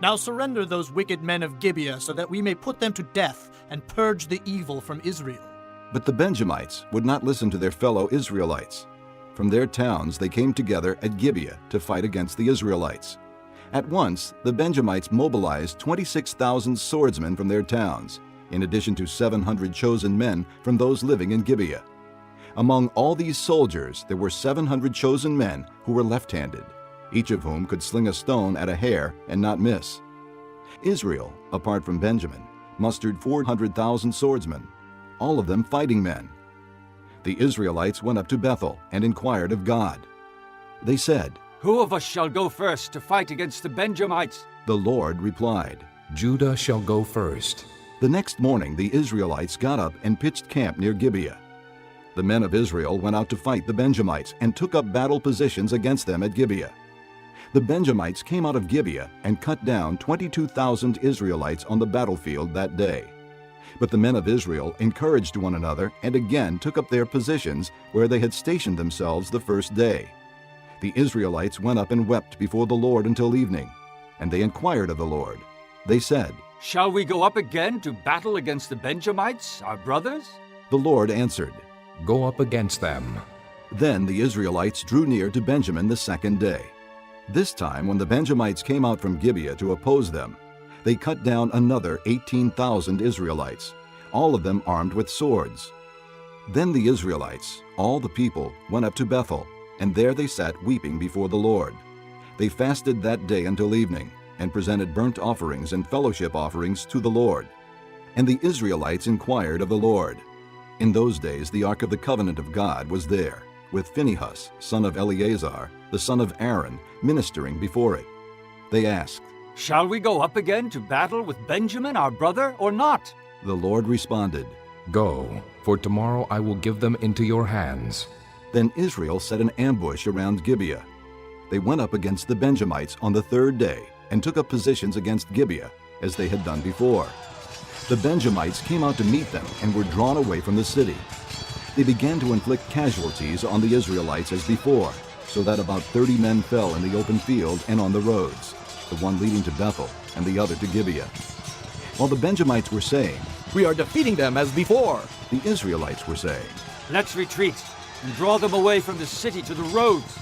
Now surrender those wicked men of Gibeah so that we may put them to death and purge the evil from Israel." But the Benjamites would not listen to their fellow Israelites. From their towns they came together at Gibeah to fight against the Israelites. At once, the Benjamites mobilized 26,000 swordsmen from their towns, in addition to 700 chosen men from those living in Gibeah. Among all these soldiers, there were 700 chosen men who were left-handed, each of whom could sling a stone at a hair and not miss. Israel, apart from Benjamin, mustered 400,000 swordsmen, all of them fighting men. The Israelites went up to Bethel and inquired of God. They said, "Who of us shall go first to fight against the Benjamites?" The Lord replied, "Judah shall go first." The next morning the Israelites got up and pitched camp near Gibeah. The men of Israel went out to fight the Benjamites and took up battle positions against them at Gibeah. The Benjamites came out of Gibeah and cut down 22,000 Israelites on the battlefield that day. But the men of Israel encouraged one another and again took up their positions where they had stationed themselves the first day. The Israelites went up and wept before the Lord until evening, and they inquired of the Lord. They said, "Shall we go up again to battle against the Benjamites, our brothers?" The Lord answered, "Go up against them." Then the Israelites drew near to Benjamin the second day. This time, when the Benjamites came out from Gibeah to oppose them, they cut down another 18,000 Israelites, all of them armed with swords. Then the Israelites, all the people, went up to Bethel, and there they sat weeping before the Lord. They fasted that day until evening, and presented burnt offerings and fellowship offerings to the Lord. And the Israelites inquired of the Lord. In those days the ark of the covenant of God was there, with Phinehas, son of Eleazar, the son of Aaron, ministering before it. They asked, "Shall we go up again to battle with Benjamin, our brother, or not?" The Lord responded, "Go, for tomorrow I will give them into your hands." Then Israel set an ambush around Gibeah. They went up against the Benjamites on the third day and took up positions against Gibeah, as they had done before. The Benjamites came out to meet them and were drawn away from the city. They began to inflict casualties on the Israelites as before, so that about 30 men fell in the open field and on the roads, the one leading to Bethel and the other to Gibeah. While the Benjamites were saying, "We are defeating them as before," the Israelites were saying, "Let's retreat and draw them away from the city to the roads."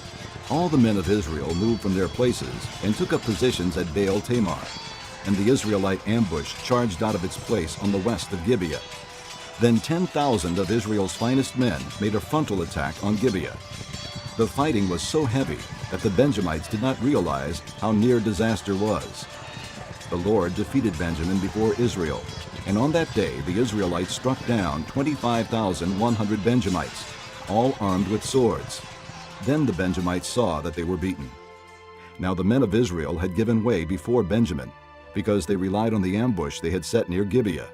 All the men of Israel moved from their places and took up positions at Baal Tamar, and the Israelite ambush charged out of its place on the west of Gibeah. Then 10,000 of Israel's finest men made a frontal attack on Gibeah. The fighting was so heavy that the Benjamites did not realize how near disaster was. The Lord defeated Benjamin before Israel, and on that day the Israelites struck down 25,100 Benjamites, all armed with swords. Then the Benjamites saw that they were beaten. Now the men of Israel had given way before Benjamin, because they relied on the ambush they had set near Gibeah.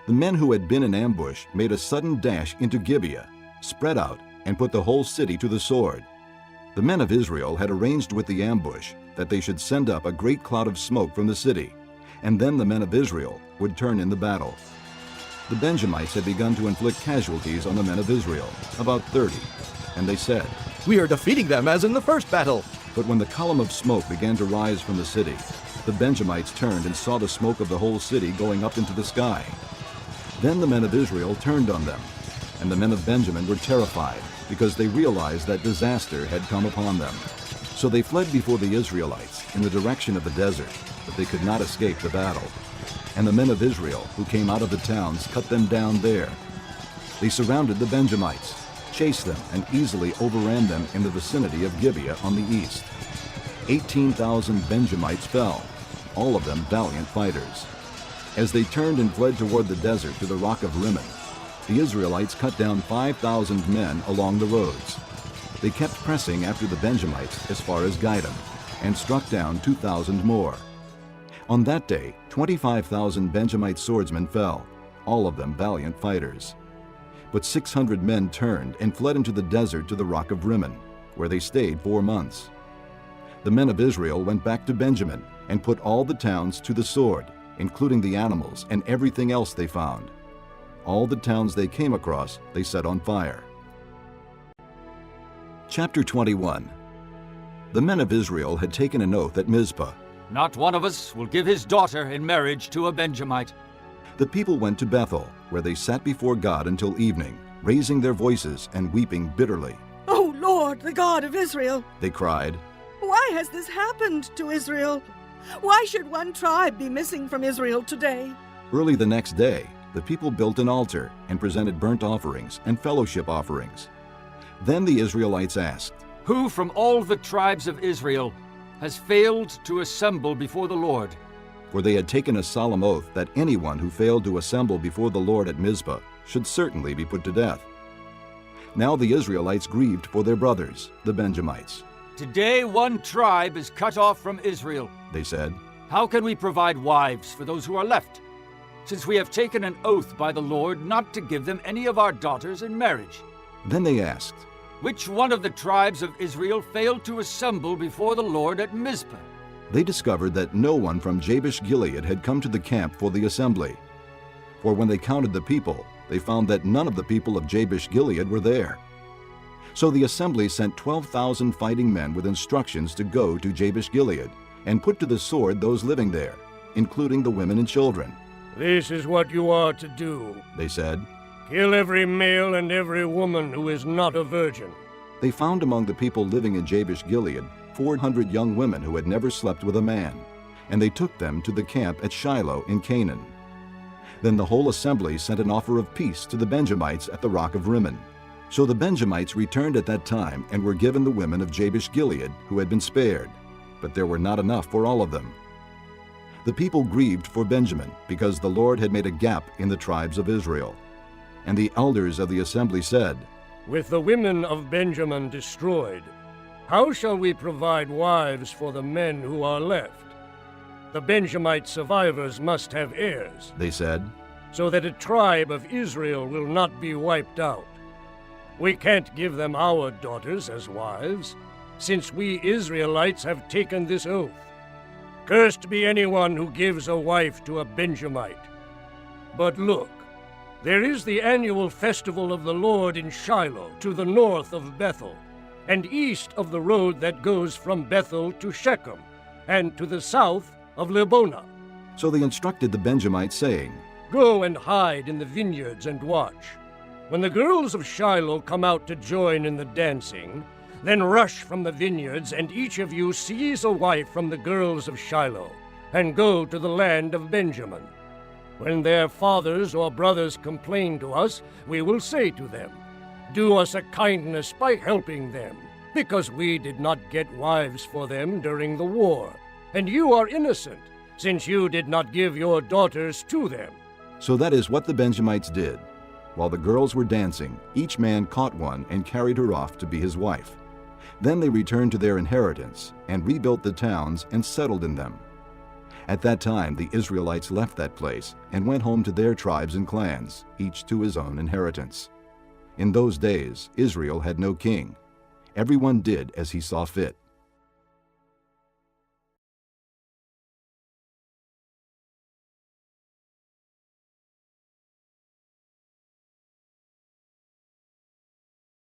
The men who had been in ambush made a sudden dash into Gibeah, spread out, and put the whole city to the sword. The men of Israel had arranged with the ambush that they should send up a great cloud of smoke from the city, and then the men of Israel would turn in the battle. The Benjamites had begun to inflict casualties on the men of Israel, about 30, and they said, "We are defeating them as in the first battle." But when the column of smoke began to rise from the city, the Benjamites turned and saw the smoke of the whole city going up into the sky. Then the men of Israel turned on them, and the men of Benjamin were terrified, because they realized that disaster had come upon them. So they fled before the Israelites in the direction of the desert, but they could not escape the battle. And the men of Israel, who came out of the towns, cut them down there. They surrounded the Benjamites, chased them, and easily overran them in the vicinity of Gibeah on the east. 18,000 Benjamites fell, all of them valiant fighters. As they turned and fled toward the desert to the rock of Rimmon, the Israelites cut down 5,000 men along the roads. They kept pressing after the Benjamites as far as Gidom, and struck down 2,000 more. On that day, 25,000 Benjamite swordsmen fell, all of them valiant fighters. But 600 men turned and fled into the desert to the rock of Rimmon, where they stayed 4 months. The men of Israel went back to Benjamin and put all the towns to the sword, including the animals and everything else they found. All the towns they came across they set on fire. Chapter 21. The men of Israel had taken an oath at Mizpah. "Not one of us will give his daughter in marriage to a Benjamite." The people went to Bethel, where they sat before God until evening, raising their voices and weeping bitterly. "O Lord, the God of Israel," they cried, "why has this happened to Israel? Why should one tribe be missing from Israel today?" Early the next day, the people built an altar and presented burnt offerings and fellowship offerings. Then the Israelites asked, "Who from all the tribes of Israel has failed to assemble before the Lord?" For they had taken a solemn oath that anyone who failed to assemble before the Lord at Mizpah should certainly be put to death. Now the Israelites grieved for their brothers, the Benjamites. "Today one tribe is cut off from Israel," they said. "How can we provide wives for those who are left, since we have taken an oath by the Lord not to give them any of our daughters in marriage?" Then they asked, "Which one of the tribes of Israel failed to assemble before the Lord at Mizpah?" They discovered that no one from Jabesh-Gilead had come to the camp for the assembly. For when they counted the people, they found that none of the people of Jabesh-Gilead were there. So the assembly sent 12,000 fighting men with instructions to go to Jabesh-Gilead and put to the sword those living there, including the women and children. "This is what you are to do," they said. "Kill every male and every woman who is not a virgin." They found among the people living in Jabesh-Gilead 400 young women who had never slept with a man, and they took them to the camp at Shiloh in Canaan. Then the whole assembly sent an offer of peace to the Benjamites at the rock of Rimmon. So the Benjamites returned at that time and were given the women of Jabesh-Gilead who had been spared, but there were not enough for all of them. The people grieved for Benjamin because the Lord had made a gap in the tribes of Israel. And the elders of the assembly said, "With the women of Benjamin destroyed, how shall we provide wives for the men who are left? The Benjamite survivors must have heirs," they said, "so that a tribe of Israel will not be wiped out. We can't give them our daughters as wives, since we Israelites have taken this oath. Cursed be anyone who gives a wife to a Benjamite. But look, there is the annual festival of the Lord in Shiloh to the north of Bethel, and east of the road that goes from Bethel to Shechem, and to the south of Lebonah." So they instructed the Benjamites, saying, "Go and hide in the vineyards and watch. When the girls of Shiloh come out to join in the dancing, then rush from the vineyards, and each of you seize a wife from the girls of Shiloh, and go to the land of Benjamin. When their fathers or brothers complain to us, we will say to them, 'Do us a kindness by helping them, because we did not get wives for them during the war, and you are innocent, since you did not give your daughters to them.'" So that is what the Benjamites did. While the girls were dancing, each man caught one and carried her off to be his wife. Then they returned to their inheritance and rebuilt the towns and settled in them. At that time the Israelites left that place and went home to their tribes and clans, each to his own inheritance. In those days Israel had no king. Everyone did as he saw fit.